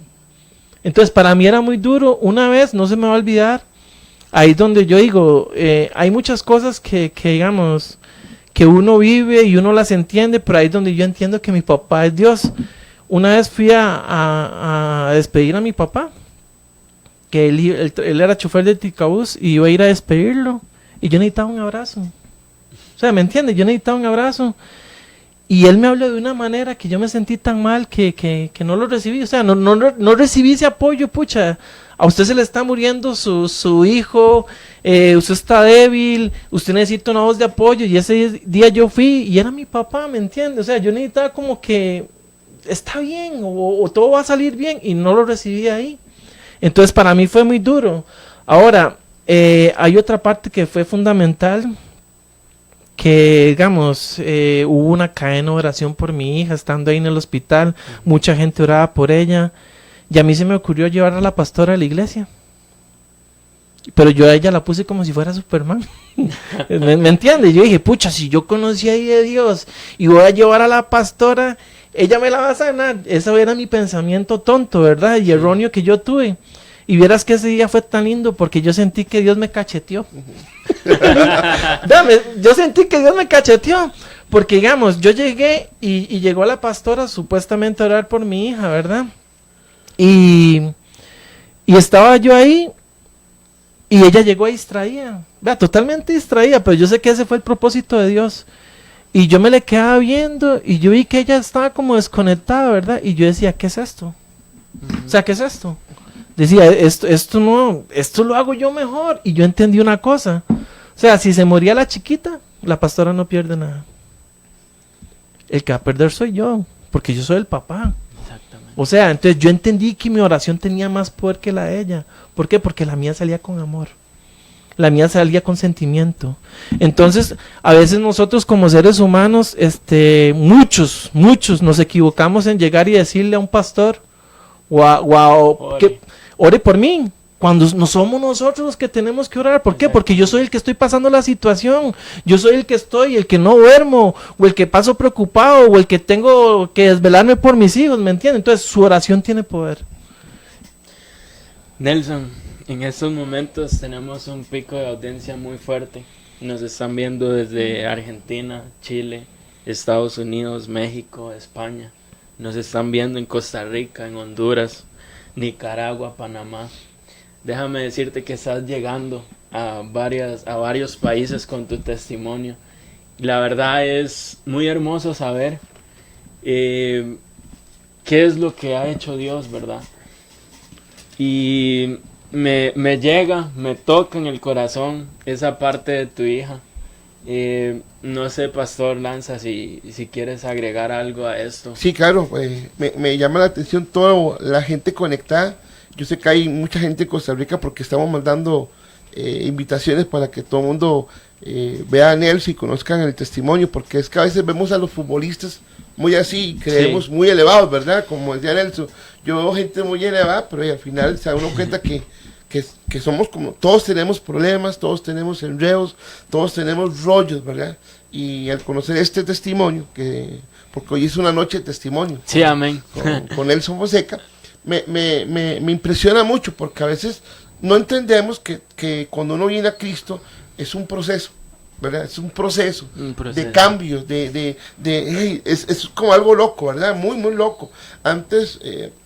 Entonces, para mí era muy duro. Una vez, no se me va a olvidar, ahí es donde yo digo, hay muchas cosas que digamos, que uno vive y uno las entiende, pero ahí es donde yo entiendo que mi papá es Dios. Una vez fui a despedir a mi papá, que él era chofer de Ticabús y iba a ir a despedirlo, y yo necesitaba un abrazo. O sea, ¿me entiendes? Yo necesitaba un abrazo. Y él me habló de una manera que yo me sentí tan mal que no lo recibí. O sea, no recibí ese apoyo, pucha. A usted se le está muriendo su hijo, usted está débil, usted necesita una voz de apoyo. Y ese día yo fui y era mi papá, ¿me entiende? O sea, yo necesitaba como que está bien o todo va a salir bien y no lo recibí ahí. Entonces para mí fue muy duro. Ahora, hay otra parte que fue fundamental, que digamos, hubo una cadena de oración por mi hija estando ahí en el hospital. Mucha gente oraba por ella. Y a mí se me ocurrió llevar a la pastora a la iglesia. Pero yo a ella la puse como si fuera Superman. ¿Me entiendes? Yo dije, pucha, si yo conocí ahí de Dios y voy a llevar a la pastora, ella me la va a sanar. Ese era mi pensamiento tonto, ¿verdad? Y erróneo que yo tuve. Y vieras que ese día fue tan lindo porque yo sentí que Dios me cacheteó. Yo sentí que Dios me cacheteó. Porque, digamos, yo llegué y llegó la pastora supuestamente a orar por mi hija, ¿verdad? Y estaba yo ahí y ella llegó ahí distraída, totalmente distraída, pero yo sé que ese fue el propósito de Dios. Y yo me le quedaba viendo y yo vi que ella estaba como desconectada, ¿verdad? Y yo decía, ¿qué es esto? O sea, ¿qué es esto? Decía, esto lo hago yo mejor. Y yo entendí una cosa. O sea, si se moría la chiquita, la pastora no pierde nada. El que va a perder soy yo, porque yo soy el papá. O sea, entonces yo entendí que mi oración tenía más poder que la de ella. ¿Por qué? Porque la mía salía con amor. La mía salía con sentimiento. Entonces, a veces nosotros como seres humanos, muchos nos equivocamos en llegar y decirle a un pastor que ore por mí. Cuando no somos nosotros los que tenemos que orar. ¿Por qué? Porque yo soy el que estoy pasando la situación. Yo soy el que no duermo, o el que paso preocupado, o el que tengo que desvelarme por mis hijos, ¿me entienden? Entonces su oración tiene poder. Nelson, en estos momentos tenemos un pico de audiencia muy fuerte. Nos están viendo desde Argentina, Chile, Estados Unidos, México, España. Nos están viendo en Costa Rica, en Honduras. Nicaragua, Panamá. Déjame decirte que estás llegando a varios países con tu testimonio. La verdad es muy hermoso saber qué es lo que ha hecho Dios, ¿verdad? Y me llega, me toca en el corazón esa parte de tu hija. No sé, Pastor Lanza, si quieres agregar algo a esto. Sí, claro, me llama la atención toda la gente conectada. Yo sé que hay mucha gente en Costa Rica porque estamos mandando invitaciones para que todo el mundo vea a Nelson y conozcan el testimonio, porque es que a veces vemos a los futbolistas muy así y creemos muy elevados, ¿verdad? Como decía Nelson, yo veo gente muy elevada, pero al final se da uno cuenta que somos como, todos tenemos problemas, todos tenemos enredos, todos tenemos rollos, ¿verdad? Y al conocer este testimonio, porque hoy es una noche de testimonio, sí, amén, con Nelson Fonseca, me impresiona mucho, porque a veces no entendemos que cuando uno viene a Cristo es un proceso, ¿verdad? Es un proceso de cambios, hey, es como algo loco, ¿verdad? Muy, muy loco. Antes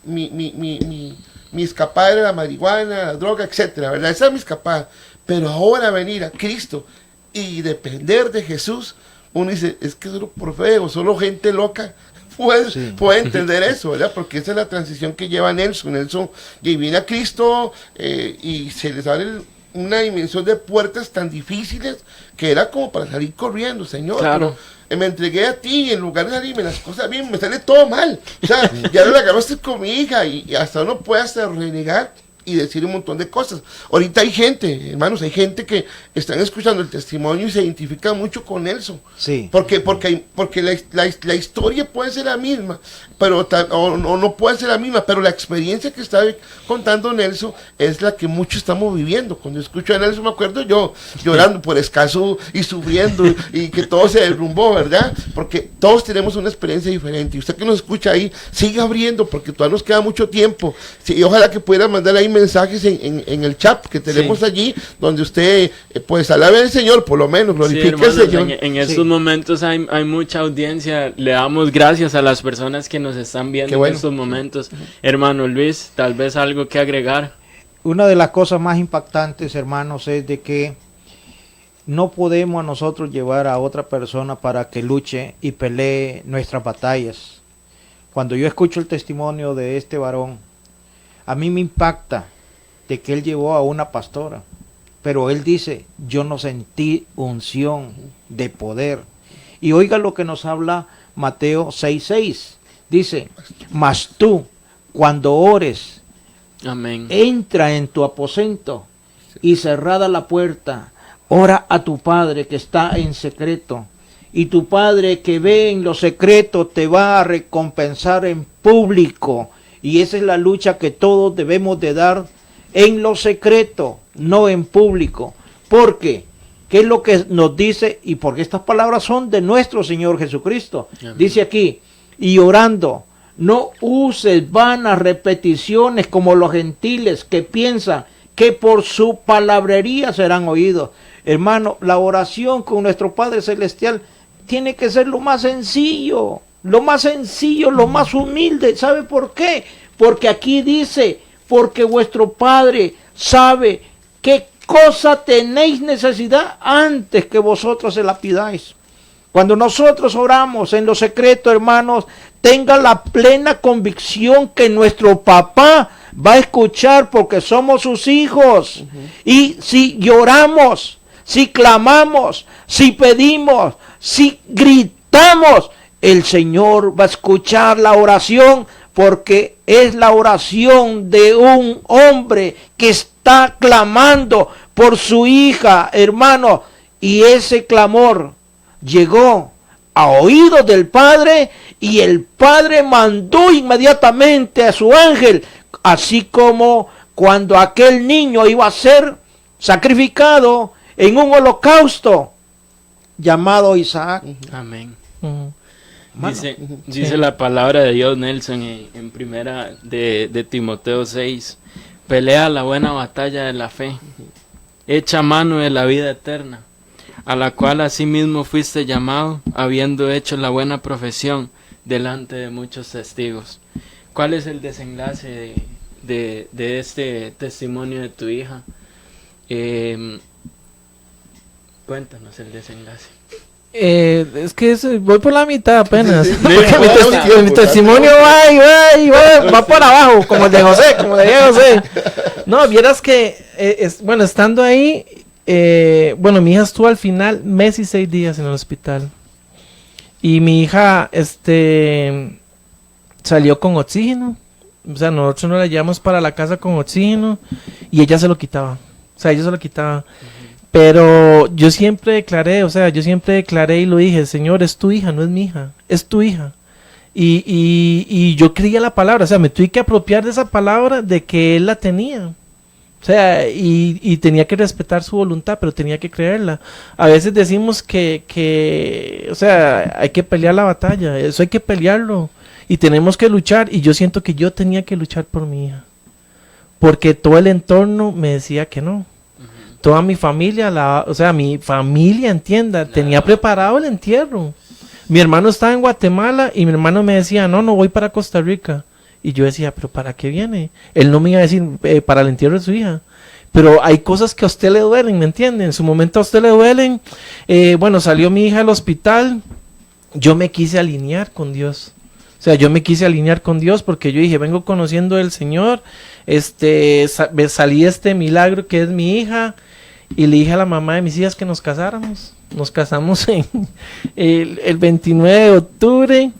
mi escapada era la marihuana, la droga, etcétera, ¿verdad? Esa es mi escapada. Pero ahora venir a Cristo y depender de Jesús, uno dice, es que solo por fe o solo gente loca puede entender eso, ¿verdad? Porque esa es la transición que lleva Nelson. Nelson y viene a Cristo y se les abre una dimensión de puertas tan difíciles que era como para salir corriendo, Señor. Claro. Pero me entregué a ti y en lugar de salirme las cosas bien, me sale todo mal. O sea, ya no la agarraste con mi hija y hasta uno puede hasta renegar y decir un montón de cosas. Ahorita hay gente, hermanos, hay gente que están escuchando el testimonio y se identifica mucho con Nelson. Sí. Porque la historia puede ser la misma, pero o no puede ser la misma, pero la experiencia que está contando Nelson es la que muchos estamos viviendo. Cuando escucho a Nelson me acuerdo yo llorando por Escazú y sufriendo y que todo se derrumbó, ¿verdad? Porque todos tenemos una experiencia diferente. Y usted que nos escucha ahí, siga abriendo porque todavía nos queda mucho tiempo. Sí, y ojalá que pueda mandar ahí mensajes en el chat que tenemos allí, donde usted pues alabe al Señor, por lo menos glorifique al Señor. En estos momentos hay mucha audiencia. Le damos gracias a las personas que nos están viendo en estos momentos. Hermano Luis, tal vez algo que agregar. Una de las cosas más impactantes, hermanos, es de que no podemos nosotros llevar a otra persona para que luche y pelee nuestras batallas. Cuando yo escucho el testimonio de este varón, a mí me impacta de que él llevó a una pastora, pero él dice, yo no sentí unción de poder. Y oiga lo que nos habla Mateo 6:6. Dice, mas tú, cuando ores, amén, entra en tu aposento y cerrada la puerta, ora a tu Padre que está en secreto. Y tu Padre que ve en lo secreto te va a recompensar en público. Y esa es la lucha que todos debemos de dar en lo secreto, no en público. Porque, ¿qué es lo que nos dice? Y porque estas palabras son de nuestro Señor Jesucristo. Amén. Dice aquí, y orando, no uses vanas repeticiones como los gentiles que piensan que por su palabrería serán oídos. Hermano, la oración con nuestro Padre Celestial tiene que ser lo más sencillo, lo más humilde. ¿Sabe por qué? Porque aquí dice, porque vuestro Padre sabe qué cosa tenéis necesidad antes que vosotros se la pidáis. Cuando nosotros oramos en lo secreto, hermanos, tenga la plena convicción que nuestro papá va a escuchar porque somos sus hijos. Y si lloramos, si clamamos, si pedimos, si gritamos, el Señor va a escuchar la oración porque es la oración de un hombre que está clamando por su hija, hermano. Y ese clamor llegó a oídos del Padre y el Padre mandó inmediatamente a su ángel, así como cuando aquel niño iba a ser sacrificado en un holocausto llamado Isaac. Amén. Dice la palabra de Dios, Nelson, en primera de Timoteo 6, pelea la buena batalla de la fe, echa mano de la vida eterna, a la cual asimismo fuiste llamado, habiendo hecho la buena profesión delante de muchos testigos. ¿Cuál es el desenlace de este testimonio de tu hija. Cuéntanos el desenlace. Es que voy por la mitad apenas. Sí, sí, Porque sí, mi testimonio va por abajo, como el de José, como el de José. No, vieras que, bueno, estando ahí, bueno, mi hija estuvo al final mes y 6 días en el hospital. Y mi hija, salió con oxígeno. O sea, nosotros no la llevamos para la casa con oxígeno y ella se lo quitaba. O sea, ella se lo quitaba. Pero yo siempre declaré, y lo dije, Señor, es tu hija, no es mi hija, es tu hija. Y yo creía la palabra, o sea, me tuve que apropiar de esa palabra de que Él la tenía. O sea, y tenía que respetar su voluntad, pero tenía que creerla. A veces decimos que, o sea, hay que pelear la batalla, eso hay que pelearlo. Y tenemos que luchar, y yo siento que yo tenía que luchar por mi hija. Porque todo el entorno me decía que no. Toda mi familia, mi familia, entienda, tenía preparado el entierro. Mi hermano estaba en Guatemala y mi hermano me decía, no voy para Costa Rica. Y yo decía, pero ¿para qué viene? Él no me iba a decir para el entierro de su hija. Pero hay cosas que a usted le duelen, ¿me entiende? En su momento a usted le duelen. Bueno, salió mi hija del hospital. Yo me quise alinear con Dios. O sea, yo me quise alinear con Dios porque yo dije, vengo conociendo al Señor. Salí este milagro que es mi hija. Y le dije a la mamá de mis hijas que nos casáramos. Nos casamos el 29 de octubre.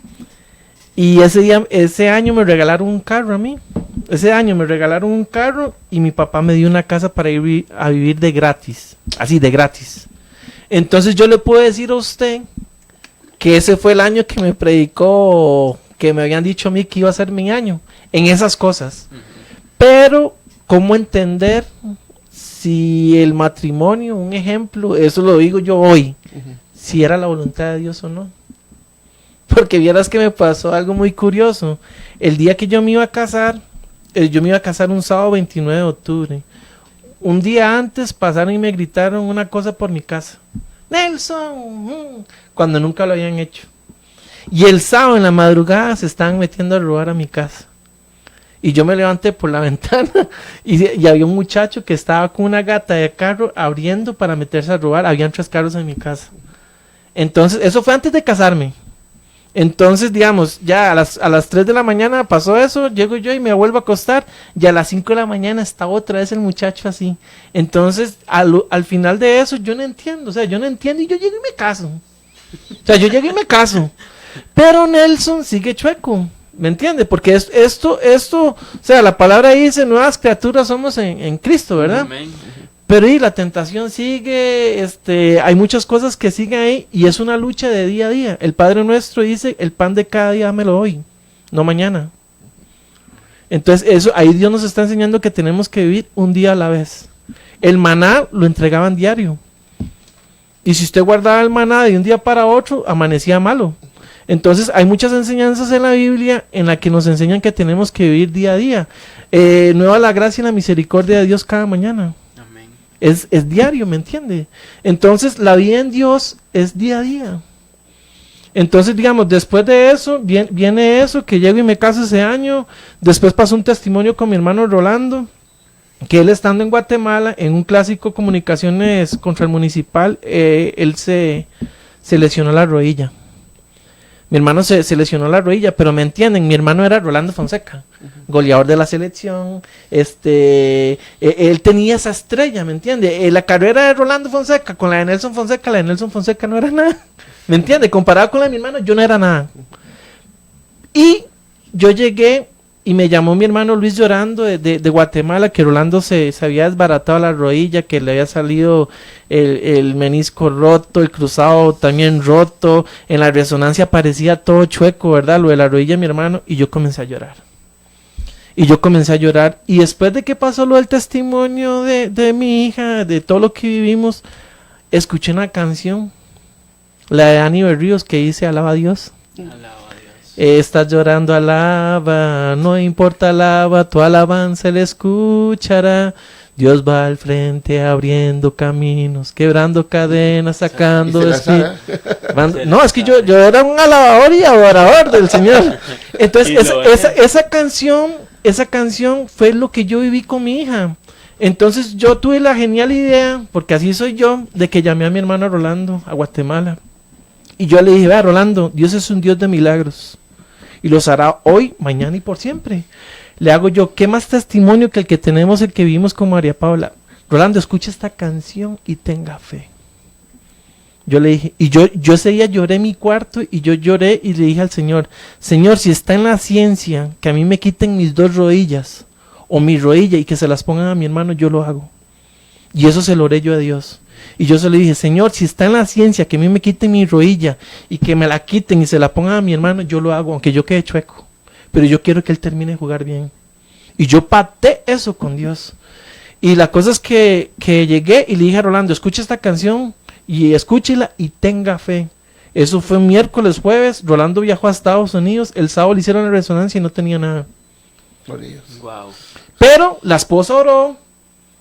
Y ese año me regalaron un carro a mí. Ese año me regalaron un carro y mi papá me dio una casa para ir a vivir de gratis. Así, de gratis. Entonces yo le puedo decir a usted que ese fue el año que me predicó, que me habían dicho a mí que iba a ser mi año. En esas cosas. Pero, ¿cómo entender si el matrimonio, un ejemplo, eso lo digo yo hoy, si era la voluntad de Dios o no? Porque vieras que me pasó algo muy curioso. El día que yo me iba a casar un sábado 29 de octubre. Un día antes pasaron y me gritaron una cosa por mi casa. Nelson, cuando nunca lo habían hecho. Y el sábado en la madrugada se estaban metiendo a robar a mi casa. Y yo me levanté por la ventana y había un muchacho que estaba con una gata de carro abriendo para meterse a robar. Habían 3 carros en mi casa. Entonces, eso fue antes de casarme. Entonces, digamos, ya a las 3 de la mañana pasó eso, llego yo y me vuelvo a acostar, y a las 5 de la mañana está otra vez el muchacho así. Entonces, al final de eso, yo no entiendo, y yo llego y me caso. Pero Nelson sigue chueco, ¿me entiende? Porque esto, o sea, la palabra dice, nuevas criaturas somos en Cristo, ¿verdad? Amén. Pero y la tentación sigue, hay muchas cosas que siguen ahí y es una lucha de día a día. El Padre Nuestro dice, el pan de cada día dámelo hoy, no mañana. Entonces ahí Dios nos está enseñando que tenemos que vivir un día a la vez. El maná lo entregaban diario. Y si usted guardaba el maná de un día para otro, amanecía malo. Entonces hay muchas enseñanzas en la Biblia en la que nos enseñan que tenemos que vivir día a día. Nueva la gracia y la misericordia de Dios cada mañana. Es diario, ¿me entiende? Entonces la vida en Dios es día a día. Entonces, digamos, después de eso, viene eso, que llego y me caso ese año. Después pasó un testimonio con mi hermano Rolando, que él estando en Guatemala, en un clásico comunicaciones contra el municipal, él se lesionó la rodilla. Mi hermano se lesionó la rodilla, pero me entienden, mi hermano era Rolando Fonseca, goleador de la selección, él tenía esa estrella, ¿me entiende? La carrera de Rolando Fonseca con la de Nelson Fonseca no era nada, ¿me entiende? Comparado con la de mi hermano, yo no era nada. Y yo llegué y me llamó mi hermano Luis llorando de Guatemala, que Rolando se había desbaratado la rodilla, que le había salido el menisco roto, el cruzado también roto, en la resonancia parecía todo chueco, ¿verdad? Lo de la rodilla de mi hermano, y yo comencé a llorar. Y después de que pasó lo del testimonio de mi hija, de todo lo que vivimos, escuché una canción, la de Ani Berríos, que dice Alaba a Dios. Estás llorando, alaba, no importa, alaba, tu alabanza le escuchará. Dios va al frente abriendo caminos, quebrando cadenas, sacando espíritus. No, es que yo era un alabador y adorador del Señor. Entonces, Y lo es. esa canción fue lo que yo viví con mi hija. Entonces yo tuve la genial idea, porque así soy yo, de que llamé a mi hermano Rolando a Guatemala. Y yo le dije, vea Rolando, Dios es un Dios de milagros. Y los hará hoy, mañana y por siempre. Le hago yo, ¿qué más testimonio que el que tenemos, el que vivimos con María Paula? Rolando, escucha esta canción y tenga fe. Yo le dije, y yo ese día lloré en mi cuarto y yo lloré y le dije al Señor, Señor, si está en la ciencia que a mí me quiten mis 2 rodillas o mi rodilla y que se las pongan a mi hermano, yo lo hago. Y eso se lo oré yo a Dios. Y yo se le dije, Señor, si está en la ciencia que a mí me quiten mi rodilla y que me la quiten y se la pongan a mi hermano, yo lo hago, aunque yo quede chueco. Pero yo quiero que él termine de jugar bien. Y yo pacté eso con Dios. Y la cosa es que llegué y le dije a Rolando, escucha esta canción y escúchela y tenga fe. Eso fue miércoles, jueves. Rolando viajó a Estados Unidos. El sábado le hicieron la resonancia y no tenía nada. Wow. Pero la esposa oró,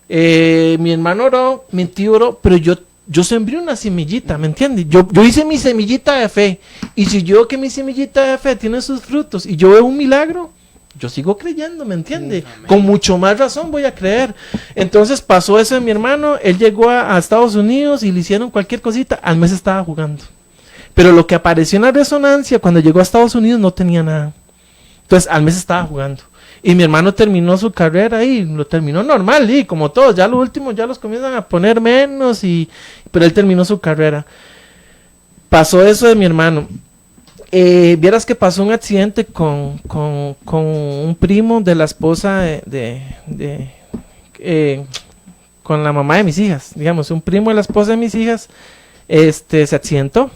mi hermano oró, mi tío oró, pero yo sembré una semillita, ¿me entiendes? Yo hice mi semillita de fe. Y si yo veo que mi semillita de fe tiene sus frutos y yo veo un milagro, yo sigo creyendo, ¿me entiende? Con mucho más razón voy a creer. Entonces pasó eso de mi hermano, él llegó a Estados Unidos y le hicieron cualquier cosita, al mes estaba jugando. Pero lo que apareció en la resonancia cuando llegó a Estados Unidos no tenía nada. Entonces al mes estaba jugando. Y mi hermano terminó su carrera y lo terminó normal, y como todos, ya lo último ya los comienzan a poner menos, pero él terminó su carrera. Pasó eso de mi hermano. Vieras que pasó un accidente con un primo de la esposa con la mamá de mis hijas, digamos, un primo de la esposa de mis hijas, se accidentó.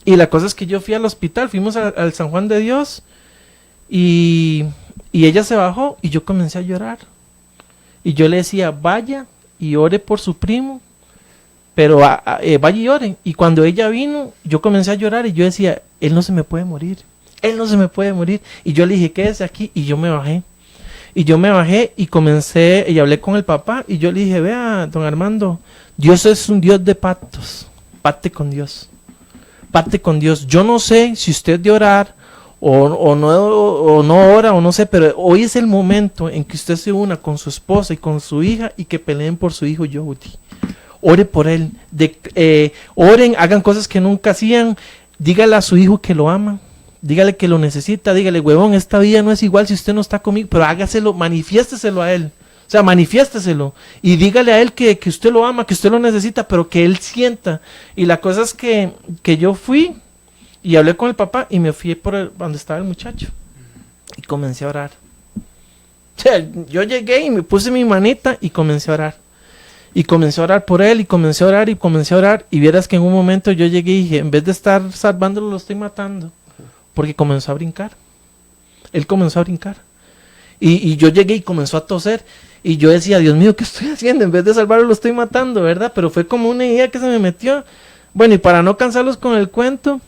Y la cosa es que yo fui al hospital, fuimos al San Juan de Dios, y ella se bajó y yo comencé a llorar. Y yo le decía, vaya y ore por su primo, pero vaya y ore. Y cuando ella vino, yo comencé a llorar y yo decía, él no se me puede morir, él no se me puede morir. Y yo le dije, quédese aquí, y yo me bajé. Y yo me bajé y comencé, y hablé con el papá, y yo le dije, vea, don Armando, Dios es un Dios de pactos, pacte con Dios. Pacte con Dios. Yo no sé si usted de orar o no ora o no sé, pero hoy es el momento en que usted se una con su esposa y con su hija y que peleen por su hijo Yehudi. Ore por él, oren, hagan cosas que nunca hacían, dígale a su hijo que lo ama, dígale que lo necesita, dígale, huevón, esta vida no es igual si usted no está conmigo, pero hágaselo, manifiésteselo a él. O sea, manifiésteselo y dígale a él que usted lo ama, que usted lo necesita, pero que él sienta. Y la cosa es que yo fui y hablé con el papá y me fui por donde estaba el muchacho y comencé a orar. O sea, yo llegué y me puse mi manita y comencé a orar. Y comencé a orar por él y comencé a orar y comencé a orar. Y vieras que en un momento yo llegué y dije, en vez de estar salvándolo, lo estoy matando. Porque comenzó a brincar. Él comenzó a brincar. Y yo llegué y comenzó a toser. Y yo decía, Dios mío, ¿qué estoy haciendo? En vez de salvarlo, lo estoy matando, ¿verdad? Pero fue como una idea que se me metió. Bueno, y para no cansarlos con el cuento,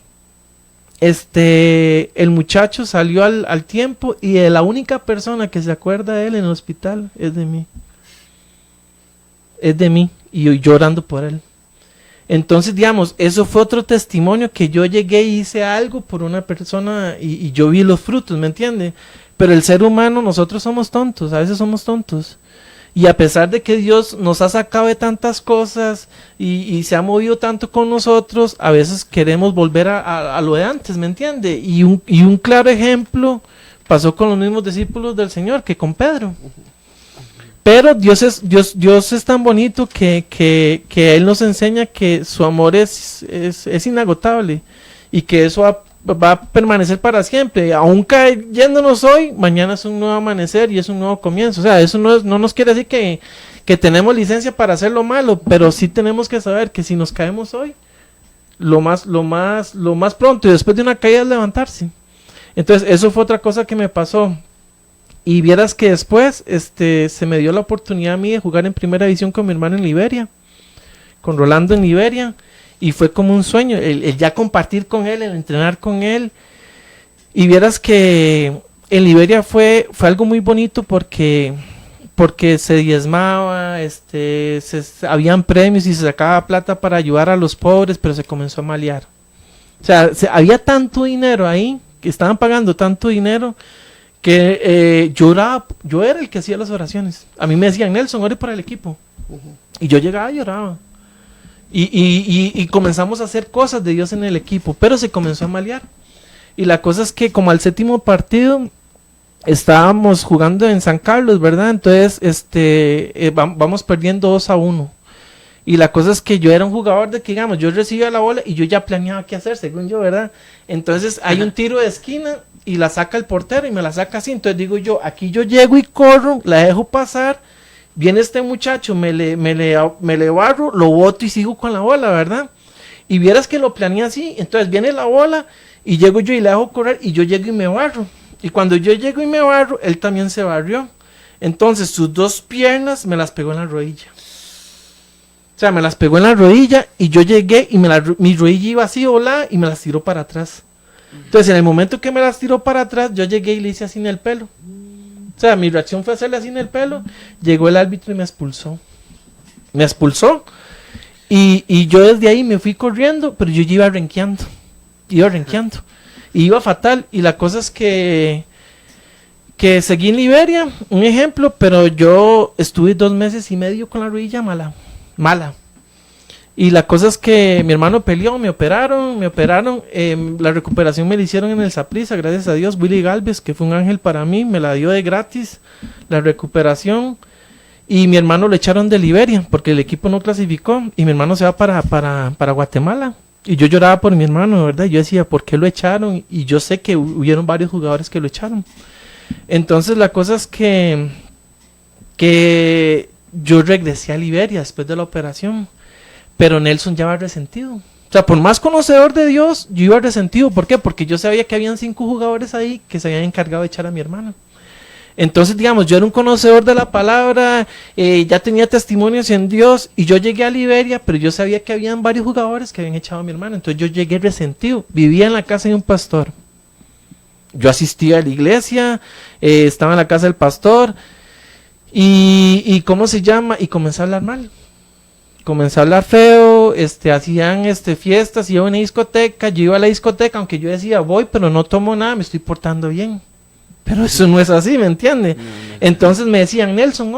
el muchacho salió al tiempo y la única persona que se acuerda de él en el hospital es de mí. Es de mí, y yo llorando por él. Entonces, digamos, eso fue otro testimonio que yo llegué y hice algo por una persona y yo vi los frutos, ¿me entiende? Pero el ser humano, nosotros somos tontos, a veces somos tontos. Y a pesar de que Dios nos ha sacado de tantas cosas y se ha movido tanto con nosotros, a veces queremos volver a lo de antes, ¿me entiende? Y un claro ejemplo pasó con los mismos discípulos del Señor que con Pedro. Pero Dios es tan bonito que Él nos enseña que su amor es inagotable y que eso va a permanecer para siempre. Aún cayéndonos hoy, mañana es un nuevo amanecer y es un nuevo comienzo. O sea, eso no nos quiere decir que tenemos licencia para hacer lo malo, pero sí tenemos que saber que si nos caemos hoy, lo más pronto y después de una caída es levantarse. Entonces, eso fue otra cosa que me pasó. Y vieras que después se me dio la oportunidad a mí de jugar en primera división con mi hermano en Liberia, con Rolando en Liberia, y fue como un sueño, el ya compartir con él, el entrenar con él. Y vieras que en Liberia fue algo muy bonito porque se diezmaba, habían premios y se sacaba plata para ayudar a los pobres, pero se comenzó a malear. O sea, había tanto dinero ahí que estaban pagando tanto dinero que yo era el que hacía las oraciones. A mí me decían, Nelson, ore para el equipo. Y yo llegaba y lloraba. Y comenzamos a hacer cosas de Dios en el equipo, pero se comenzó a malear. Y la cosa es que como al 7º partido estábamos jugando en San Carlos, ¿verdad? Entonces vamos perdiendo 2-1. Y la cosa es que yo era un jugador de que, digamos, yo recibía la bola y yo ya planeaba qué hacer, según yo, ¿verdad? Entonces hay un tiro de esquina y la saca el portero y me la saca así. Entonces digo yo, aquí yo llego y corro, la dejo pasar. Viene este muchacho, me le barro, lo boto y sigo con la bola, ¿verdad? Y vieras que lo planeé así. Entonces viene la bola y llego yo y la dejo correr y yo llego y me barro. Y cuando yo llego y me barro, él también se barrió. Entonces sus 2 piernas me las pegó en la rodilla. O sea, me las pegó en la rodilla y yo llegué y mi rodilla iba así volada y me las tiró para atrás. Entonces en el momento que me las tiró para atrás, yo llegué y le hice así en el pelo. O sea, mi reacción fue hacerle así en el pelo. Llegó el árbitro y me expulsó. Me expulsó. Y yo desde ahí me fui corriendo, pero yo ya iba renqueando. Y iba fatal. Y la cosa es que seguí en Liberia, un ejemplo, pero yo estuve 2 meses y medio con la rodilla mala. Y la cosa es que mi hermano peleó, me operaron, la recuperación me la hicieron en el Saprissa, gracias a Dios. Willy Galvez, que fue un ángel para mí, me la dio de gratis, la recuperación. Y mi hermano lo echaron de Liberia, porque el equipo no clasificó, y mi hermano se va para Guatemala. Y yo lloraba por mi hermano, ¿verdad? Yo decía, ¿por qué lo echaron? Y yo sé que hubieron varios jugadores que lo echaron. Entonces la cosa es que yo regresé a Liberia después de la operación. Pero Nelson ya iba resentido. O sea, por más conocedor de Dios, yo iba resentido. ¿Por qué? Porque yo sabía que habían 5 jugadores ahí que se habían encargado de echar a mi hermano. Entonces, digamos, yo era un conocedor de la palabra, ya tenía testimonios en Dios, y yo llegué a Liberia, pero yo sabía que habían varios jugadores que habían echado a mi hermano. Entonces yo llegué resentido. Vivía en la casa de un pastor. Yo asistía a la iglesia, estaba en la casa del pastor, y ¿cómo se llama? Y comencé a hablar mal. Comencé a hablar feo, hacían fiestas, iba a una discoteca, yo iba a la discoteca, aunque yo decía voy, pero no tomo nada, me estoy portando bien. Pero eso no es así, ¿me entiende? No. Entonces me decían, Nelson,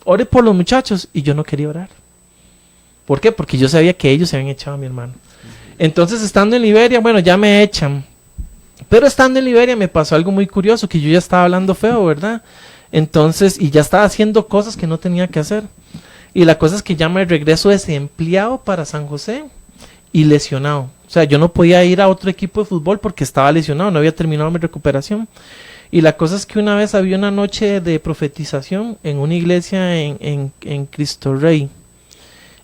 ore por los muchachos, y yo no quería orar. ¿Por qué? Porque yo sabía que ellos se habían echado a mi hermano. Entonces, estando en Liberia, bueno, ya me echan. Pero estando en Liberia me pasó algo muy curioso, que yo ya estaba hablando feo, ¿verdad? Entonces, y ya estaba haciendo cosas que no tenía que hacer. Y la cosa es que ya me regreso desempleado para San José y lesionado. O sea, yo no podía ir a otro equipo de fútbol porque estaba lesionado, no había terminado mi recuperación. Y la cosa es que una vez había una noche de profetización en una iglesia en Cristo Rey.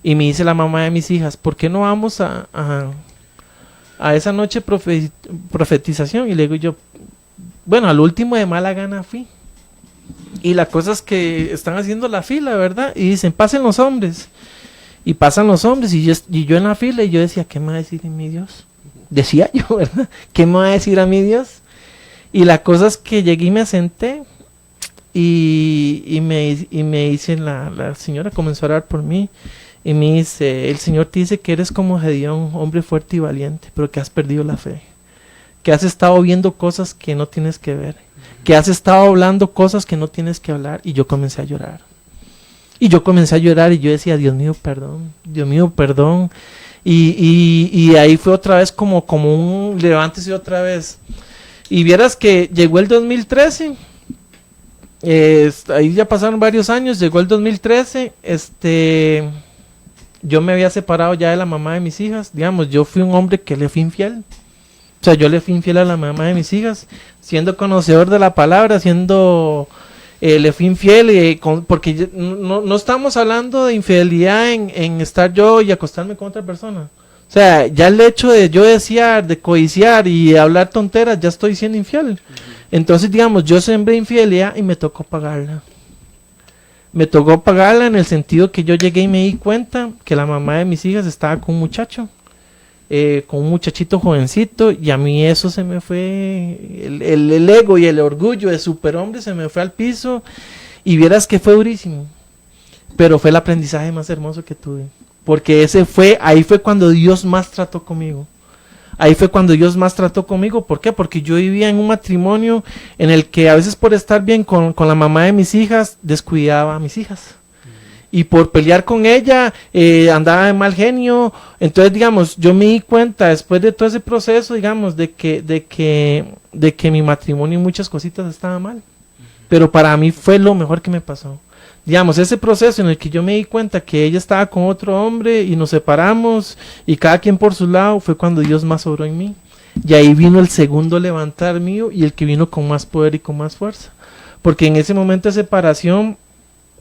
Y me dice la mamá de mis hijas, ¿por qué no vamos a esa noche profetización? Y le digo yo, bueno, al último de mala gana fui. Y la cosa es que están haciendo la fila, ¿verdad? Y dicen, pasen los hombres. Y pasan los hombres y yo en la fila y yo decía, ¿qué me va a decir mi Dios? Decía yo, ¿verdad? ¿Qué me va a decir a mi Dios? Y la cosa es que llegué y me senté y me dice la señora, comenzó a orar por mí y me dice, el Señor te dice que eres como Gedeón, hombre fuerte y valiente, pero que has perdido la fe, que has estado viendo cosas que no tienes que ver, que has estado hablando cosas que no tienes que hablar. Y yo comencé a llorar. Y yo decía, Dios mío, perdón. Y ahí fue otra vez como un levántese otra vez. Y vieras que llegó el 2013. Ahí ya pasaron varios años. Llegó el 2013. Yo me había separado ya de la mamá de mis hijas. Digamos, yo fui un hombre que le fui infiel. O sea, yo le fui infiel a la mamá de mis hijas, siendo conocedor de la palabra, le fui infiel, porque no estamos hablando de infidelidad en estar yo y acostarme con otra persona. O sea, ya el hecho de yo desear, de codiciar y hablar tonteras, ya estoy siendo infiel. Entonces, digamos, yo sembré infidelidad y me tocó pagarla. Me tocó pagarla en el sentido que yo llegué y me di cuenta que la mamá de mis hijas estaba con un muchacho. Con un muchachito jovencito, y a mí eso se me fue, el ego y el orgullo de superhombre se me fue al piso, y vieras que fue durísimo, pero fue el aprendizaje más hermoso que tuve, porque ahí fue cuando Dios más trató conmigo. ahí fue cuando Dios más trató conmigo. ¿Por qué? Porque yo vivía en un matrimonio en el que a veces por estar bien con la mamá de mis hijas, descuidaba a mis hijas. Y por pelear con ella, andaba de mal genio. Entonces, digamos, yo me di cuenta después de todo ese proceso, digamos, de que mi matrimonio y muchas cositas estaban mal. Pero para mí fue lo mejor que me pasó. Digamos, ese proceso en el que yo me di cuenta que ella estaba con otro hombre y nos separamos y cada quien por su lado, fue cuando Dios más obró en mí. Y ahí vino el segundo levantar mío y el que vino con más poder y con más fuerza. Porque en ese momento de separación,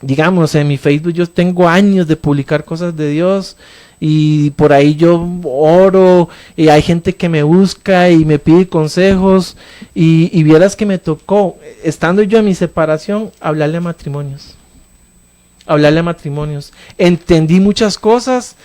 digamos, en mi Facebook yo tengo años de publicar cosas de Dios y por ahí yo oro y hay gente que me busca y me pide consejos y vieras que me tocó, estando yo en mi separación, hablarle a matrimonios. Entendí muchas cosas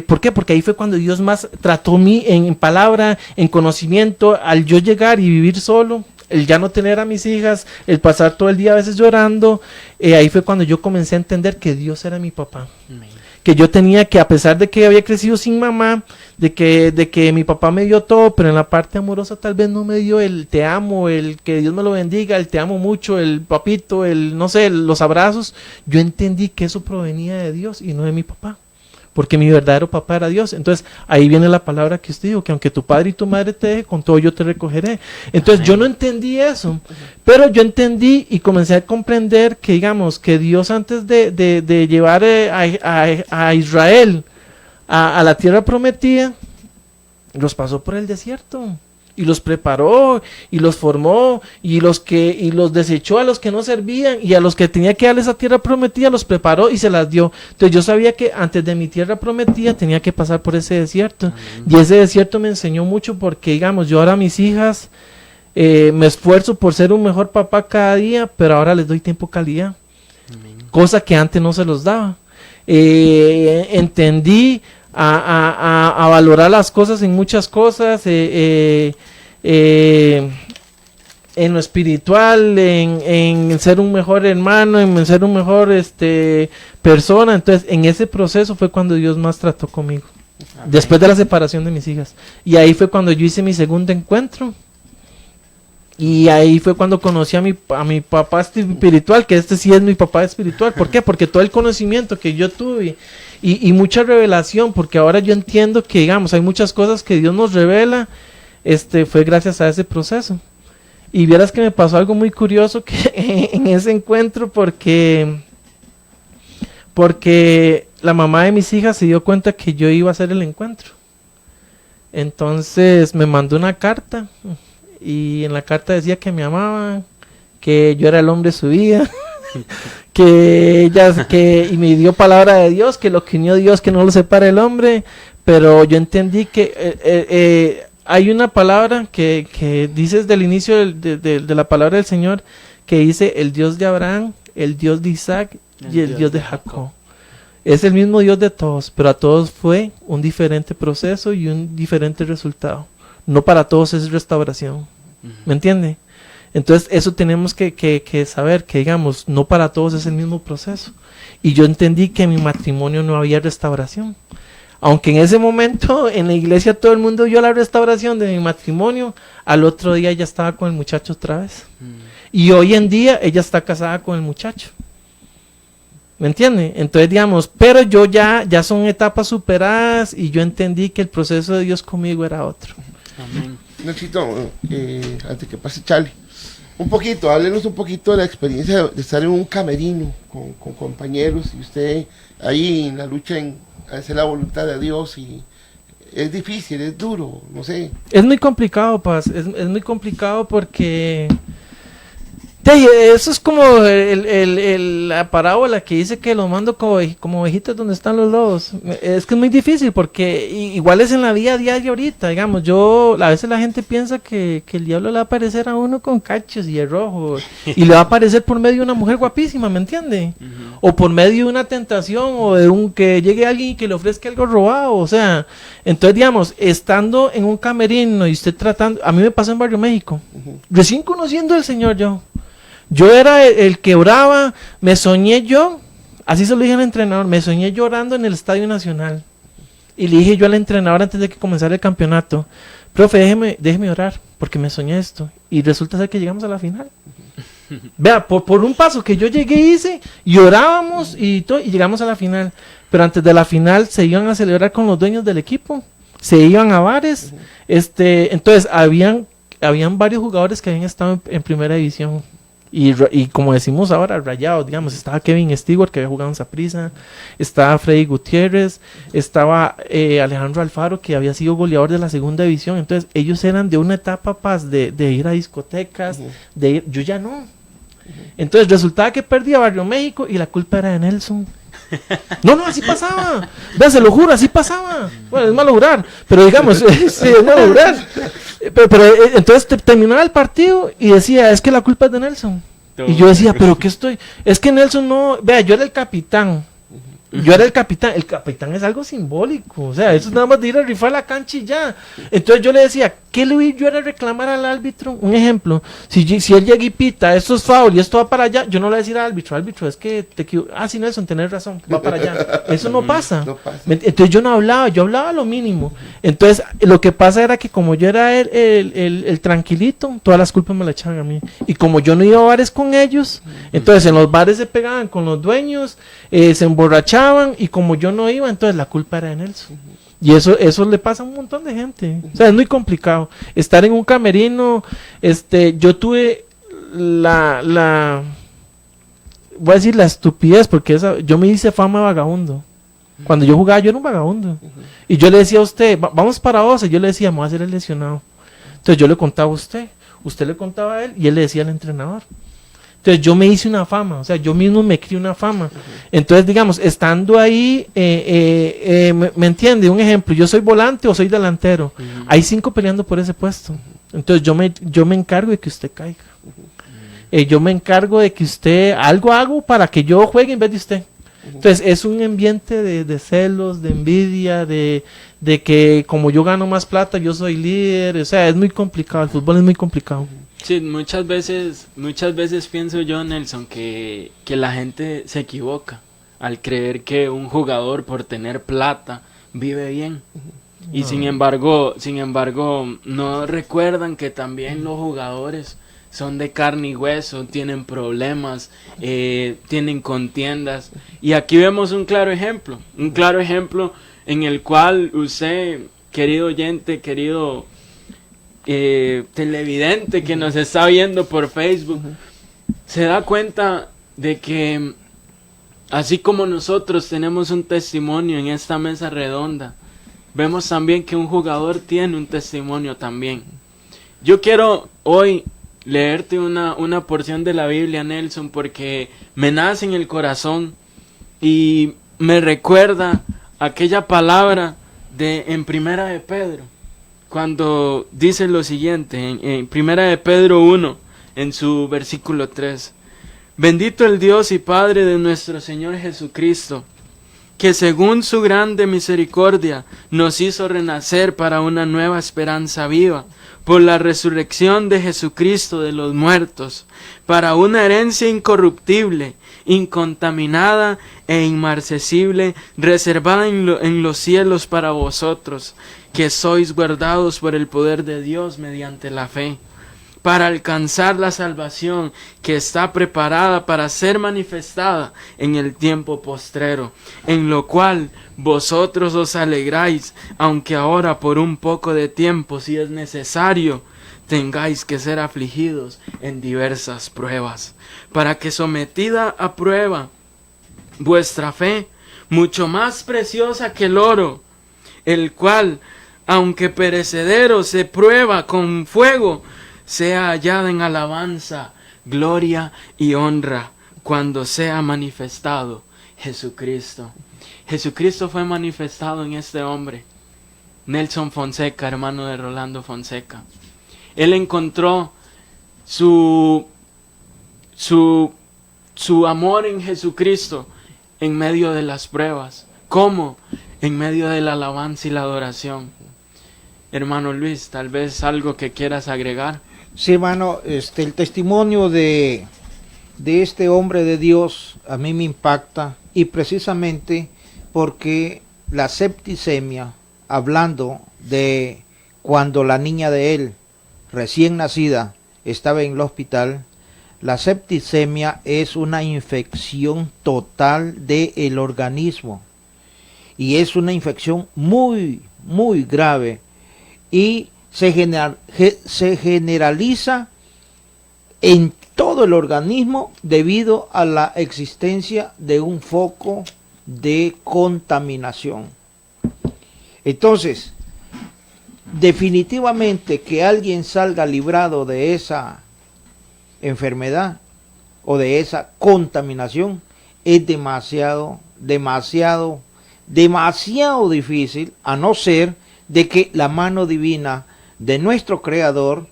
¿por qué? Porque ahí fue cuando Dios más trató a mí en palabra, en conocimiento, al yo llegar y vivir solo, el ya no tener a mis hijas, el pasar todo el día a veces llorando, ahí fue cuando yo comencé a entender que Dios era mi papá. Amén. Que yo tenía que, a pesar de que había crecido sin mamá, de que mi papá me dio todo, pero en la parte amorosa tal vez no me dio el te amo, el que Dios me lo bendiga, el te amo mucho, el papito, el no sé, los abrazos. Yo entendí que eso provenía de Dios y no de mi papá, porque mi verdadero papá era Dios. Entonces ahí viene la palabra que usted dijo, que aunque tu padre y tu madre te dejen, con todo yo te recogeré. Entonces yo no entendí eso, pero yo entendí y comencé a comprender que, digamos, que Dios antes de llevar a Israel a la tierra prometida, los pasó por el desierto y los preparó y los formó y los desechó a los que no servían, y a los que tenía que darles esa tierra prometida los preparó y se las dio. Entonces yo sabía que antes de mi tierra prometida tenía que pasar por ese desierto. Y ese desierto me enseñó mucho, porque, digamos, yo ahora a mis hijas me esfuerzo por ser un mejor papá cada día, pero ahora les doy tiempo calidad, cosa que antes no se los daba. Entendí a valorar las cosas en muchas cosas, en lo espiritual, en ser un mejor hermano, en ser un mejor persona. Entonces en ese proceso fue cuando Dios más trató conmigo, después de la separación de mis hijas, y ahí fue cuando yo hice mi segundo encuentro. Y ahí fue cuando conocí a mi papá espiritual, que sí es mi papá espiritual. ¿Por qué? Porque todo el conocimiento que yo tuve y mucha revelación, porque ahora yo entiendo que, digamos, hay muchas cosas que Dios nos revela, fue gracias a ese proceso. Y vieras que me pasó algo muy curioso que en ese encuentro, porque la mamá de mis hijas se dio cuenta que yo iba a hacer el encuentro. Entonces me mandó una carta. Y en la carta decía que me amaba, que yo era el hombre de su vida, y me dio palabra de Dios, que lo que unió Dios, que no lo separe el hombre. Pero yo entendí que hay una palabra que dice desde el inicio de la palabra del Señor, que dice el Dios de Abraham, el Dios de Isaac y el Dios de Jacob. Es el mismo Dios de todos, pero a todos fue un diferente proceso y un diferente resultado. No para todos es restauración, ¿me entiende? Entonces eso tenemos que saber, que, digamos, no para todos es el mismo proceso. Y yo entendí que en mi matrimonio no había restauración, aunque en ese momento en la iglesia todo el mundo vio la restauración de mi matrimonio. Al otro día ella estaba con el muchacho otra vez, y hoy en día ella está casada con el muchacho, ¿me entiende? Entonces, digamos, pero yo ya son etapas superadas, y yo entendí que el proceso de Dios conmigo era otro. Amén. Necesito, antes que pase Charlie, háblenos un poquito de la experiencia de estar en un camerino con compañeros, y usted ahí en la lucha en hacer la voluntad de Dios, y es difícil, es duro, no sé. Es muy complicado, Paz, es muy complicado porque eso es como la parábola que dice que los mando como ovejitas donde están los lobos. Es que es muy difícil, porque igual es en la vida diaria ahorita, digamos. A veces la gente piensa que el diablo le va a aparecer a uno con cachos y de rojo, y le va a aparecer por medio de una mujer guapísima, ¿me entiende? O por medio de una tentación, o de que llegue alguien y que le ofrezca algo robado, o sea. Entonces, digamos, estando en un camerino y usted tratando, a mí me pasó en Barrio México, recién conociendo al Señor yo era el que oraba, me soñé yo, así se lo dije al entrenador, me soñé llorando en el Estadio Nacional. Y le dije yo al entrenador antes de que comenzara el campeonato, profe, déjeme orar, porque me soñé esto. Y resulta ser que llegamos a la final. Vea, por un paso que yo llegué hice, y orábamos y todo, y llegamos a la final. Pero antes de la final se iban a celebrar con los dueños del equipo, se iban a bares. Entonces habían varios jugadores que habían estado en primera división. Y como decimos ahora, rayados, digamos, estaba Kevin Stewart, que había jugado en Saprissa, estaba Freddy Gutiérrez, estaba Alejandro Alfaro, que había sido goleador de la segunda división. Entonces ellos eran de una etapa paz de ir a discotecas, yo ya no. Entonces resultaba que perdía Barrio México y la culpa era de Nelson. No, así pasaba. Vean, se lo juro, así pasaba. Bueno, es malo jurar, pero digamos, sí, es malo jurar. Pero entonces terminaba el partido y decía, es que la culpa es de Nelson. Y yo decía, pero ¿qué estoy? Es que Nelson no, vea, yo era el capitán. El capitán es algo simbólico, o sea, eso es nada más de ir a rifar la cancha y ya. Entonces yo le decía, ¿qué le voy yo a reclamar al árbitro? Un ejemplo, si él llega y pita, esto es foul y esto va para allá, yo no le voy a decir al árbitro, es que te equivocas. Sí, Nelson, tenés razón, va para allá. Eso no pasa. Entonces yo no hablaba, yo hablaba lo mínimo. Entonces lo que pasa era que como yo era el tranquilito, todas las culpas me las echaban a mí. Y como yo no iba a bares con ellos, entonces en los bares se pegaban con los dueños, se emborrachaban, y como yo no iba, entonces la culpa era de Nelson. Y eso le pasa a un montón de gente. O sea, es muy complicado. Estar en un camerino, yo tuve voy a decir la estupidez, porque yo me hice fama de vagabundo. Cuando yo jugaba, yo era un vagabundo. Y yo le decía a usted, vamos para 12, yo le decía, me voy a hacer el lesionado. Entonces yo le contaba a usted le contaba a él, y él le decía al entrenador. Entonces yo me hice una fama, o sea, yo mismo me crié una fama. Entonces, digamos, estando ahí, ¿me entiende? Un ejemplo, yo soy volante o soy delantero. Hay 5 peleando por ese puesto. Entonces yo me encargo de que usted caiga. Yo me encargo de que usted, algo hago para que yo juegue en vez de usted. Entonces es un ambiente de celos, de envidia, de que como yo gano más plata, yo soy líder. O sea, es muy complicado, el fútbol es muy complicado. Sí, muchas veces pienso yo, Nelson, que la gente se equivoca al creer que un jugador por tener plata vive bien. Y sin embargo no recuerdan que también los jugadores son de carne y hueso, tienen problemas, tienen contiendas. Y aquí vemos un claro ejemplo en el cual usted, querido oyente, querido televidente que nos está viendo por Facebook, se da cuenta de que así como nosotros tenemos un testimonio en esta mesa redonda, vemos también que un jugador tiene un testimonio también. Yo quiero hoy leerte una porción de la Biblia, Nelson, porque me nace en el corazón y me recuerda aquella palabra en Primera de Pedro, cuando dice lo siguiente, en Primera de Pedro 1, en su versículo 3. Bendito el Dios y Padre de nuestro Señor Jesucristo, que según su grande misericordia nos hizo renacer para una nueva esperanza viva, por la resurrección de Jesucristo de los muertos, para una herencia incorruptible, incontaminada e inmarcesible, reservada en los cielos para vosotros, que sois guardados por el poder de Dios mediante la fe, para alcanzar la salvación que está preparada para ser manifestada en el tiempo postrero, en lo cual vosotros os alegráis, aunque ahora por un poco de tiempo, si es necesario, tengáis que ser afligidos en diversas pruebas, para que sometida a prueba vuestra fe, mucho más preciosa que el oro, el cual, aunque perecedero, se prueba con fuego, sea hallada en alabanza, gloria y honra cuando sea manifestado Jesucristo. Jesucristo fue manifestado en este hombre, Nelson Fonseca, hermano de Rolando Fonseca. Él encontró su amor en Jesucristo en medio de las pruebas. ¿Cómo? En medio de la alabanza y la adoración. Hermano Luis, tal vez algo que quieras agregar. Sí, hermano, el testimonio de este hombre de Dios a mí me impacta, y precisamente porque la septicemia, hablando de cuando la niña de él, recién nacida, estaba en el hospital. La septicemia es una infección total del organismo y es una infección muy, muy grave y se generaliza en todo el organismo debido a la existencia de un foco de contaminación. Entonces, definitivamente que alguien salga librado de esa enfermedad o de esa contaminación es demasiado difícil, a no ser de que la mano divina de nuestro Creador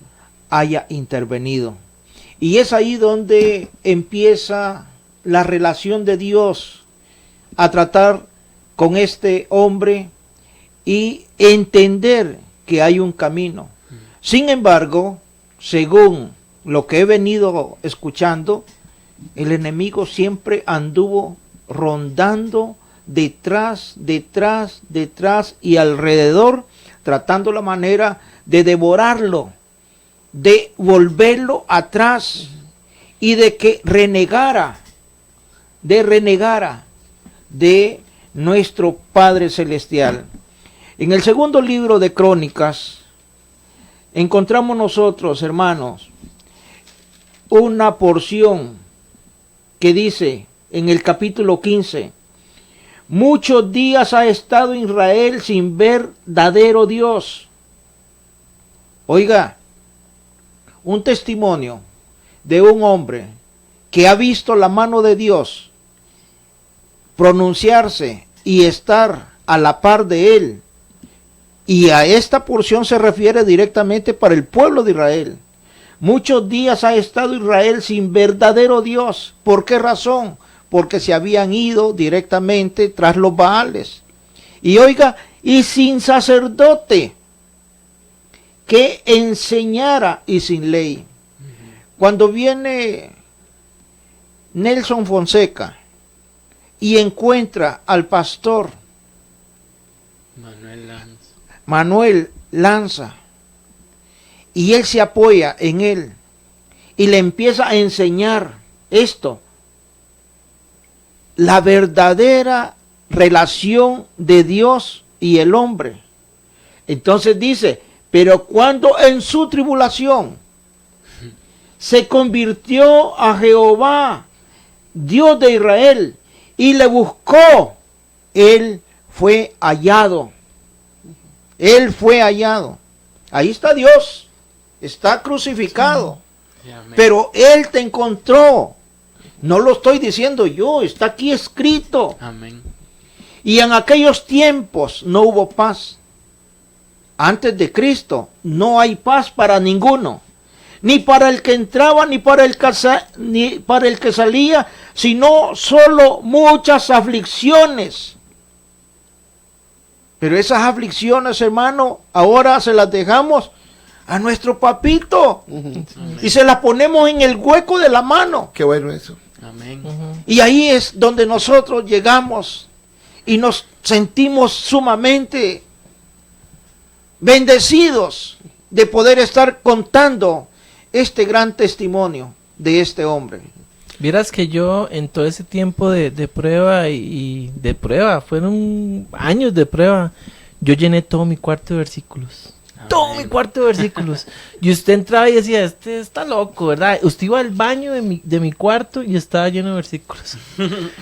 haya intervenido. Y es ahí donde empieza la relación de Dios a tratar con este hombre y entender que hay un camino. Sin embargo, según lo que he venido escuchando, el enemigo siempre anduvo rondando detrás y alrededor, tratando la manera de devorarlo, de volverlo atrás y de que renegara de nuestro Padre Celestial. En el segundo libro de Crónicas encontramos nosotros, hermanos, una porción que dice en el capítulo 15: muchos días ha estado Israel sin verdadero Dios. Oiga, un testimonio de un hombre que ha visto la mano de Dios pronunciarse y estar a la par de él. Y a esta porción se refiere directamente para el pueblo de Israel. Muchos días ha estado Israel sin verdadero Dios. ¿Por qué razón? Porque se habían ido directamente tras los Baales. Y oiga, y sin sacerdote que enseñara y sin ley. Cuando viene Nelson Fonseca y encuentra al pastor Manuel Lanza, y él se apoya en él y le empieza a enseñar esto, la verdadera relación de Dios y el hombre. Entonces dice: pero cuando en su tribulación se convirtió a Jehová, Dios de Israel, y le buscó, él fue hallado. Él fue hallado. Ahí está Dios, está crucificado. Sí, amén. Pero Él te encontró. No lo estoy diciendo yo, está aquí escrito. Amén. Y en aquellos tiempos no hubo paz. Antes de Cristo no hay paz para ninguno. Ni para el que entraba, ni para el que salía, sino solo muchas aflicciones. Pero esas aflicciones, hermano, ahora se las dejamos a nuestro papito. Y se las ponemos en el hueco de la mano. Qué bueno eso. Amén. Y ahí es donde nosotros llegamos y nos sentimos sumamente bendecidos de poder estar contando este gran testimonio de este hombre. Vieras que yo en todo ese tiempo de prueba y de prueba, fueron años de prueba, yo llené todo mi cuarto de versículos. Amén. Todo mi cuarto de versículos. Y usted entraba y decía, este está loco, ¿verdad? Usted iba al baño de mi cuarto y estaba lleno de versículos.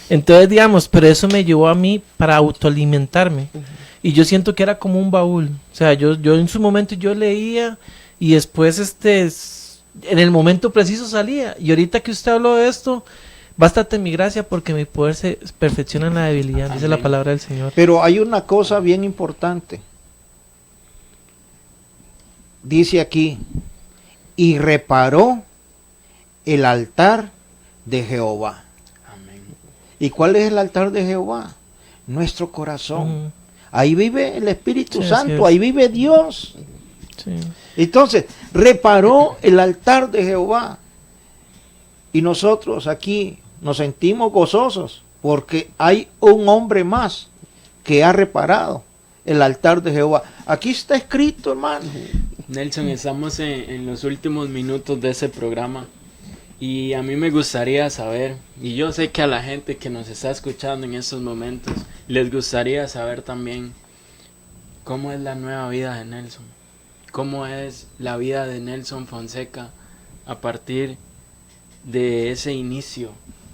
Entonces, digamos, pero eso me llevó a mí para autoalimentarme. Y yo siento que era como un baúl. O sea, yo en su momento yo leía y después en el momento preciso salía. Y ahorita que usted habló de esto, bástate mi gracia porque mi poder se perfecciona en la debilidad. Dice la palabra del Señor. Pero hay una cosa bien importante. Dice aquí: y reparó el altar de Jehová. Amén. ¿Y cuál es el altar de Jehová? Nuestro corazón. Ahí vive el Espíritu Sí, Santo, ahí vive Dios. Sí. Entonces, reparó el altar de Jehová. Y nosotros aquí nos sentimos gozosos porque hay un hombre más que ha reparado el altar de Jehová. Aquí está escrito, hermano. Nelson, estamos en los últimos minutos de ese programa y a mí me gustaría saber, y yo sé que a la gente que nos está escuchando en estos momentos les gustaría saber también cómo es la nueva vida de Nelson, cómo es la vida de Nelson Fonseca a partir de ese inicio,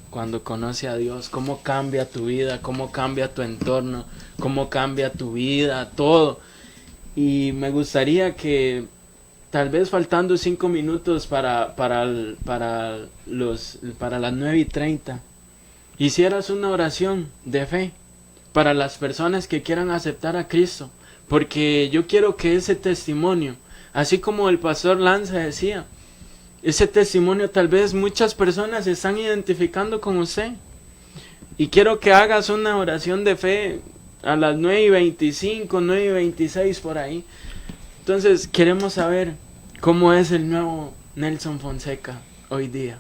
cuando conoce a Dios, cómo cambia tu vida, cómo cambia tu entorno, cómo cambia tu vida, todo. Y me gustaría que, tal vez faltando 5 minutos para las 9:30, hicieras una oración de fe para las personas que quieran aceptar a Cristo. Porque yo quiero que ese testimonio, así como el pastor Lanza decía, ese testimonio tal vez muchas personas se están identificando con usted. Y quiero que hagas una oración de fe a las 9:25, 9:26 por ahí. Entonces queremos saber cómo es el nuevo Nelson Fonseca hoy día.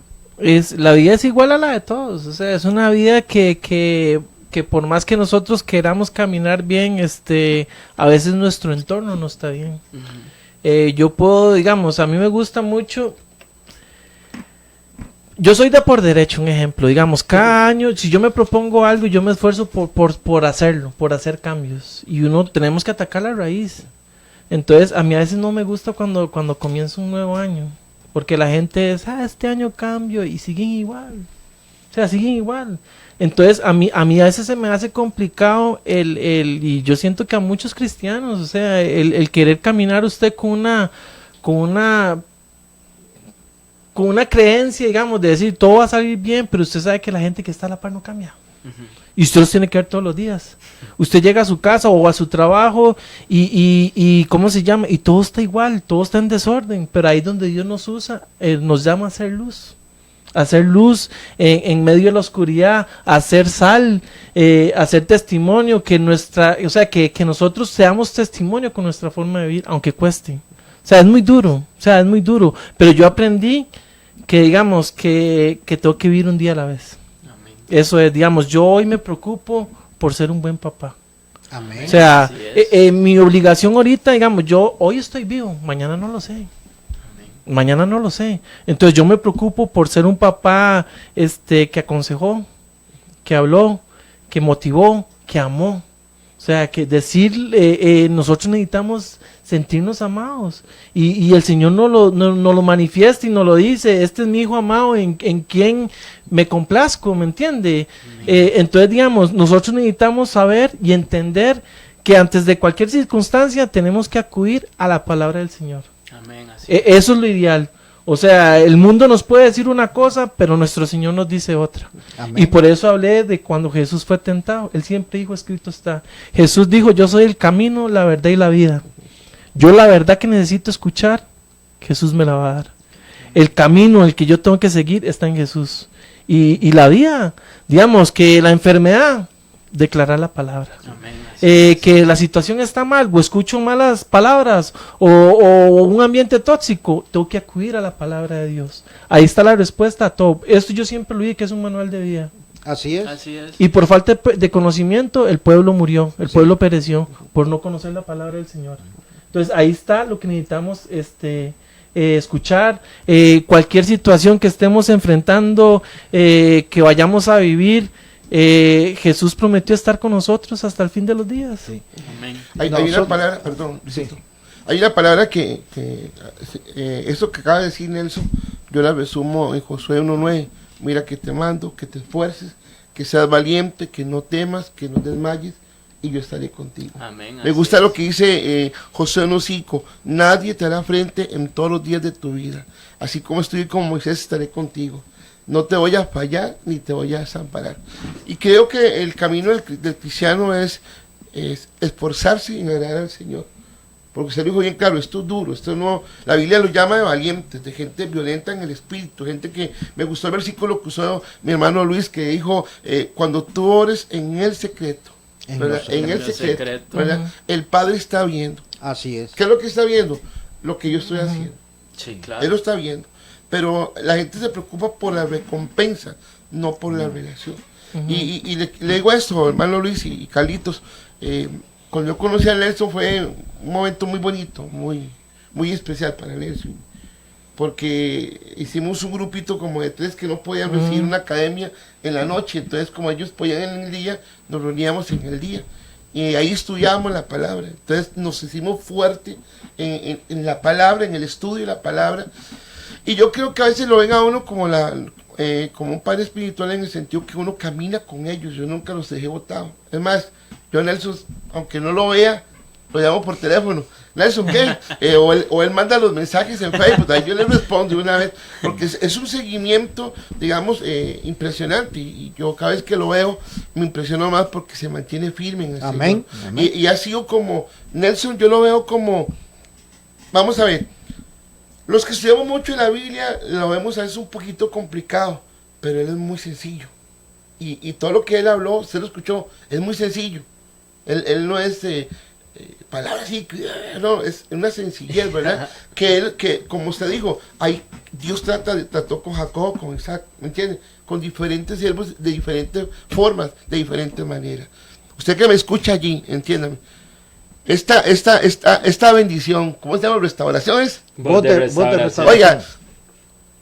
La vida es igual a la de todos, o sea, es una vida que por más que nosotros queramos caminar bien, a veces nuestro entorno no está bien. Yo puedo, digamos, a mí me gusta mucho. Yo soy de por derecho, un ejemplo, digamos, cada año, si yo me propongo algo, yo me esfuerzo por hacerlo, por hacer cambios, y tenemos que atacar la raíz. Entonces, a mí a veces no me gusta cuando comienza un nuevo año, porque la gente es, este año cambio, y siguen igual, o sea, siguen igual. Entonces, a mí a veces se me hace complicado y yo siento que a muchos cristianos, o sea, el querer caminar usted con una creencia, digamos, de decir todo va a salir bien, pero usted sabe que la gente que está a la par no cambia. Y usted los tiene que ver todos los días. Usted llega a su casa o a su trabajo y ¿cómo se llama? Y todo está igual, todo está en desorden, pero ahí donde Dios nos usa, nos llama a hacer luz. Hacer luz en medio de la oscuridad, hacer sal, hacer testimonio, que nosotros seamos testimonio con nuestra forma de vivir, aunque cueste. O sea, es muy duro, pero yo aprendí que digamos que tengo que vivir un día a la vez. Amén. Eso es, digamos, yo hoy me preocupo por ser un buen papá. Amén. O sea, mi obligación ahorita, digamos, yo hoy estoy vivo, mañana no lo sé. Mañana no lo sé. Entonces yo me preocupo por ser un papá que aconsejó, que habló, que motivó, que amó. O sea, que nosotros necesitamos sentirnos amados. Y el Señor nos lo manifiesta y nos lo dice. Este es mi hijo amado en quien me complazco, ¿me entiende? Entonces, digamos, nosotros necesitamos saber y entender que antes de cualquier circunstancia tenemos que acudir a la palabra del Señor. Amén, así Eso es lo ideal. O sea, el mundo nos puede decir una cosa, pero nuestro Señor nos dice otra. Amén. Y por eso hablé de cuando Jesús fue tentado. Él siempre dijo, escrito está. Jesús dijo, yo soy el camino, la verdad y la vida. Yo la verdad que necesito escuchar, Jesús me la va a dar. El camino, el que yo tengo que seguir, está en Jesús. Y la vida, digamos que la enfermedad, declarar la palabra. Amén. Que la situación está mal, o escucho malas palabras, o un ambiente tóxico, tengo que acudir a la palabra de Dios. Ahí está la respuesta a todo. Esto yo siempre lo dije que es un manual de vida. Así es. Y por falta de conocimiento, el pueblo murió, el pueblo pereció, por no conocer la palabra del Señor. Entonces ahí está lo que necesitamos escuchar. Cualquier situación que estemos enfrentando, que vayamos a vivir, Jesús prometió estar con nosotros hasta el fin de los días. Sí. Amén. Hay una palabra, perdón, sí. Hay una palabra que eso que acaba de decir Nelson, yo la resumo en Josué 1:9. Mira que te mando, que te esfuerces, que seas valiente, que no temas, que no desmayes, y yo estaré contigo. Amén. Me gusta lo que dice Josué 1:5. Nadie te hará frente en todos los días de tu vida. Así como estoy con Moisés, estaré contigo. No te voy a fallar ni te voy a desamparar. Y creo que el camino del cristiano es esforzarse en agradar al Señor. Porque se lo dijo bien claro, esto es duro, esto no. La Biblia lo llama de valientes, de gente violenta en el espíritu, gente que. Me gustó el versículo que usó mi hermano Luis, que dijo: cuando tú ores en el secreto, en el secreto, ¿verdad? El Padre está viendo. Así es. ¿Qué es lo que está viendo? Lo que yo estoy haciendo. Sí, claro. Él lo está viendo. Pero la gente se preocupa por la recompensa, no por la relación. Y le digo esto, hermano Luis y Carlitos, Cuando yo conocí a Nelson fue un momento muy bonito, muy, muy especial para Nelson, porque hicimos un grupito como de 3 que no podían recibir una academia en la noche, entonces como ellos podían en el día, nos reuníamos en el día y ahí estudiábamos la palabra, entonces nos hicimos fuerte en la palabra, en el estudio de la palabra, y yo creo que a veces lo ven a uno como como un padre espiritual, en el sentido que uno camina con ellos. Yo nunca los dejé botado. Es más, yo a Nelson, aunque no lo vea, lo llamo por teléfono. Nelson, ¿qué? O él manda los mensajes en Facebook, ahí yo le respondo de una vez, porque es un seguimiento, digamos, impresionante, y yo cada vez que lo veo me impresiono más porque se mantiene firme en el Amén. Señor. Amén. Y ha sido como, Nelson, yo lo veo como, vamos a ver, los que estudiamos mucho en la Biblia lo vemos a veces un poquito complicado, pero él es muy sencillo. Y todo lo que él habló, usted lo escuchó, es muy sencillo. Él no es palabras así, no, es una sencillez, ¿verdad? que como usted dijo, Dios trató con Jacob, con Isaac, ¿me entiende? Con diferentes siervos de diferentes formas, de diferentes maneras. Usted que me escucha allí, entiéndame. Esta bendición, ¿cómo se llama? ¿Restauraciones? Voz de restauración. Oiga,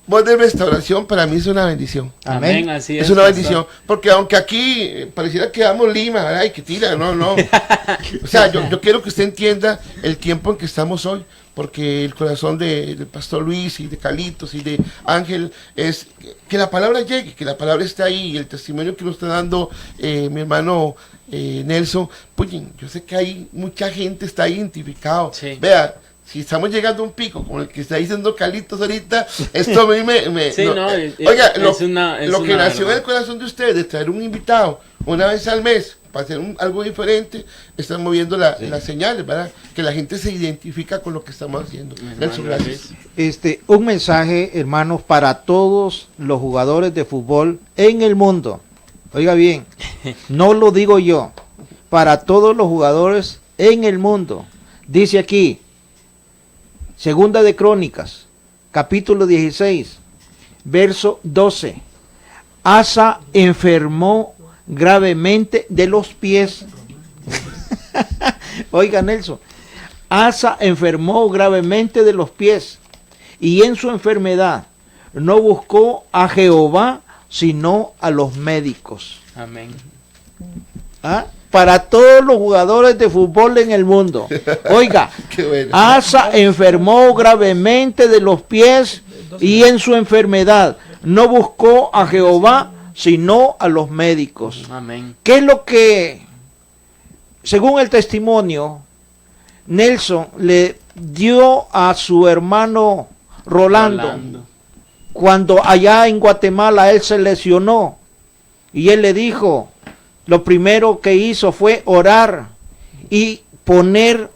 voz de restauración para mí es una bendición. Amén. Así Es una bendición, porque aunque aquí pareciera que damos lima, ¿verdad? Y que tira, no. O sea, yo quiero que usted entienda el tiempo en que estamos hoy, porque el corazón del pastor Luis y de Calitos y de Ángel es que la palabra llegue, que la palabra esté ahí, y el testimonio que nos está dando mi hermano Nelson, pues yo sé que hay mucha gente está identificado. Sí. Vea, si estamos llegando a un pico como el que está diciendo Calitos ahorita, esto a mí me Sí, oiga, es lo que una nació en verdad. el corazón de ustedes, de traer un invitado una vez al mes para hacer algo diferente, están moviendo las señales, ¿verdad? Que la gente se identifica con lo que estamos haciendo. Nelson, gracias. Un mensaje, hermanos, para todos los jugadores de fútbol en el mundo. Oiga bien, no lo digo yo, para todos los jugadores en el mundo. Dice aquí, Segunda de Crónicas, capítulo 16, verso 12. Asa enfermó gravemente de los pies. Oiga, Nelson, Asa enfermó gravemente de los pies, y en su enfermedad no buscó a Jehová, sino a los médicos. Amén. ¿Ah? Para todos los jugadores de fútbol en el mundo. Oiga, Qué bueno. Asa enfermó gravemente de los pies, y en su enfermedad no buscó a Jehová, sino a los médicos. Amén. ¿Qué es lo que, según el testimonio, Nelson le dio a su hermano Rolando, cuando allá en Guatemala él se lesionó? Y él le dijo, lo primero que hizo fue orar y poner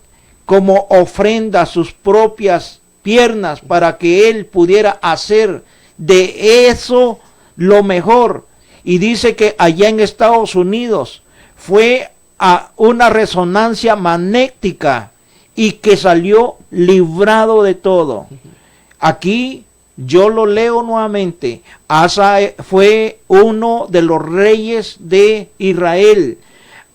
como ofrenda sus propias piernas para que él pudiera hacer de eso lo mejor. Y dice que allá en Estados Unidos fue a una resonancia magnética y que salió librado de todo. Aquí yo lo leo nuevamente. Asa fue uno de los reyes de Israel.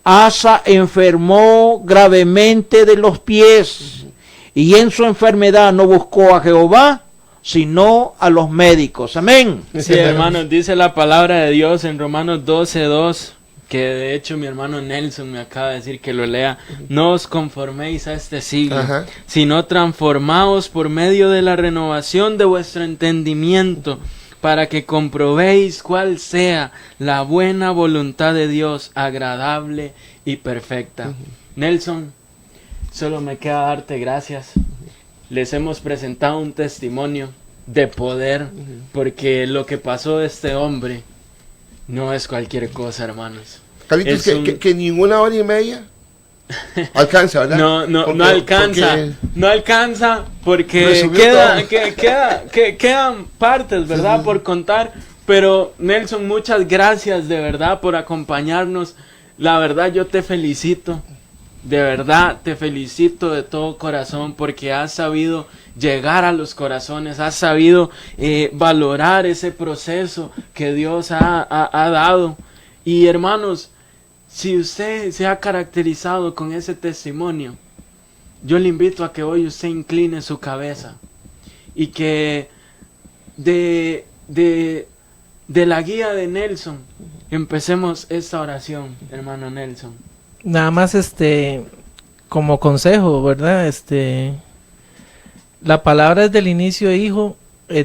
Asa enfermó gravemente de los pies, y en su enfermedad no buscó a Jehová, sino a los médicos. Amén. Sí, hermanos, dice la palabra de Dios en Romanos 12:2, que de hecho mi hermano Nelson me acaba de decir que lo lea. No os conforméis a este siglo, Ajá. sino transformaos por medio de la renovación de vuestro entendimiento, para que comprobéis cuál sea la buena voluntad de Dios, agradable y perfecta. Nelson, solo me queda darte gracias. Les hemos presentado un testimonio de poder, porque lo que pasó de este hombre no es cualquier cosa, hermanos. Calitos, Es que ni una hora y media alcanza, ¿verdad? No alcanza. Porque No alcanza porque resumió quedan partes, ¿verdad? Por contar. Pero Nelson, muchas gracias de verdad por acompañarnos. La verdad yo te felicito. De verdad te felicito de todo corazón, porque has sabido llegar a los corazones, has sabido valorar ese proceso que Dios ha dado. Y hermanos, si usted se ha caracterizado con ese testimonio, yo le invito a que hoy usted incline su cabeza y que de la guía de Nelson empecemos esta oración, hermano Nelson. Nada más como consejo, ¿verdad? La palabra desde el inicio, hijo,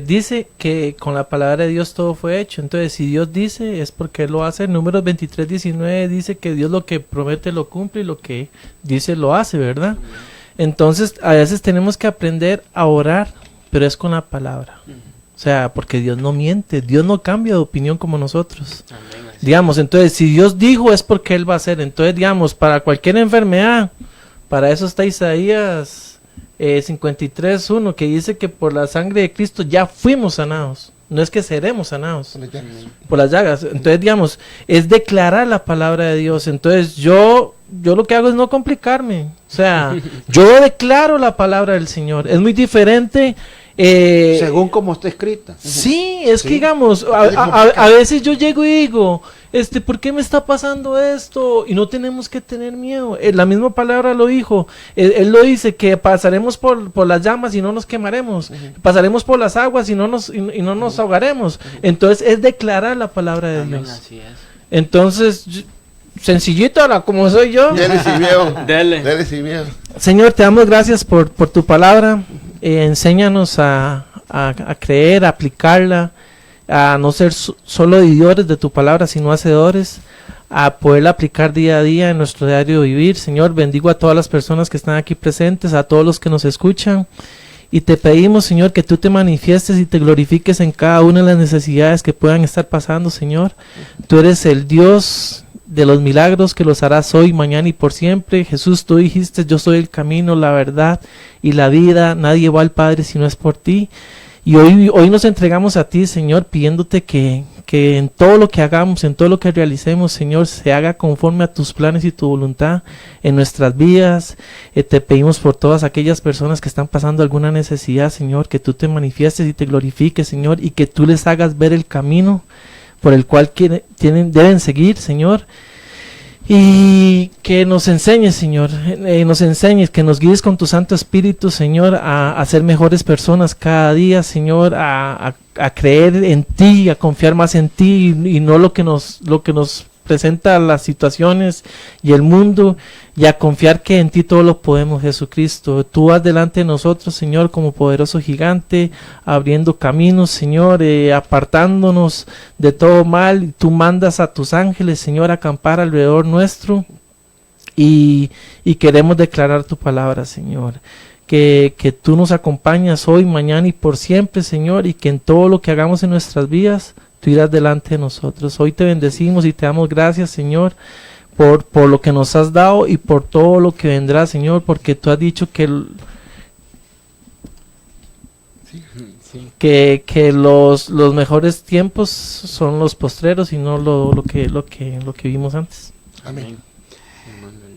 dice que con la palabra de Dios todo fue hecho. Entonces, si Dios dice, es porque Él lo hace. Números 23:19 dice que Dios lo que promete lo cumple y lo que dice lo hace, ¿verdad? Entonces, a veces tenemos que aprender a orar, pero es con la palabra. O sea, porque Dios no miente, Dios no cambia de opinión como nosotros. Amén. Digamos, entonces, si Dios dijo, es porque Él va a hacer. Entonces, digamos, para cualquier enfermedad, para eso está Isaías 53:1, que dice que por la sangre de Cristo ya fuimos sanados. No es que seremos sanados por las llagas. Entonces, digamos, es declarar la palabra de Dios. Entonces, yo lo que hago es no complicarme. O sea, yo declaro la palabra del Señor. Es muy diferente. Según como está escrita. Sí, es que digamos, a veces yo llego y digo, ¿por qué me está pasando esto? Y no tenemos que tener miedo. La misma palabra lo dijo. Él lo dice, que pasaremos por las llamas y no nos quemaremos. Pasaremos por las aguas y no nos ahogaremos. Entonces es declarar la palabra de Amén, Dios. así es. Entonces, sencillito, como soy yo. Dele sin miedo. Dele. Dele sin miedo. Señor, te damos gracias por tu palabra. Enséñanos a creer, a aplicarla, a no ser solo oidores de tu palabra, sino hacedores, a poderla aplicar día a día en nuestro diario vivir. Señor, bendigo a todas las personas que están aquí presentes, a todos los que nos escuchan, y te pedimos, Señor, que tú te manifiestes y te glorifiques en cada una de las necesidades que puedan estar pasando, Señor. Tú eres el Dios de los milagros, que los harás hoy, mañana y por siempre. Jesús, tú dijiste, yo soy el camino, la verdad y la vida, nadie va al Padre si no es por ti. Y hoy nos entregamos a ti, Señor, pidiéndote que en todo lo que hagamos, en todo lo que realicemos, Señor, se haga conforme a tus planes y tu voluntad en nuestras vidas. Te pedimos por todas aquellas personas que están pasando alguna necesidad, Señor, que tú te manifiestes y te glorifiques, Señor, y que tú les hagas ver el camino por el cual deben seguir, Señor, y que nos enseñes, Señor, que nos guíes con tu Santo Espíritu, Señor, a ser mejores personas cada día, Señor, a creer en ti, a confiar más en ti y no lo que nos presenta las situaciones y el mundo, y a confiar que en ti todo lo podemos, Jesucristo. Tú vas delante de nosotros, Señor, como poderoso gigante, abriendo caminos, Señor, apartándonos de todo mal. Tú mandas a tus ángeles, Señor, a acampar alrededor nuestro, y queremos declarar tu palabra, Señor. Que tú nos acompañas hoy, mañana y por siempre, Señor, y que en todo lo que hagamos en nuestras vidas, tú irás delante de nosotros. Hoy te bendecimos y te damos gracias, Señor, por lo que nos has dado y por todo lo que vendrá, Señor, porque tú has dicho que los mejores tiempos son los postreros y no lo que vimos antes. Amén.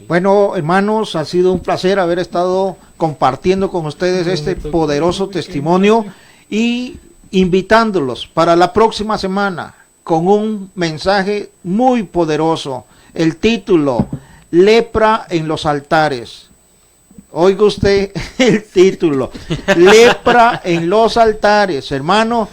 Bueno, hermanos, ha sido un placer haber estado compartiendo con ustedes este poderoso testimonio y invitándolos para la próxima semana con un mensaje muy poderoso. El título, Lepra en los altares. Oiga usted el título, Lepra en los altares, hermano.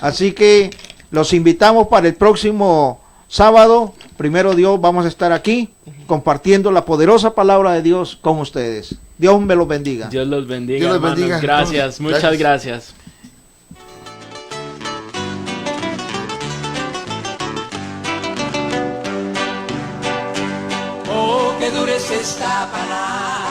Así que los invitamos para el próximo sábado. Primero Dios, vamos a estar aquí compartiendo la poderosa palabra de Dios con ustedes. Dios me los bendiga. Dios los bendiga, Dios los hermanos. bendiga. Gracias, muchas gracias. Oh, que dura es esta palabra.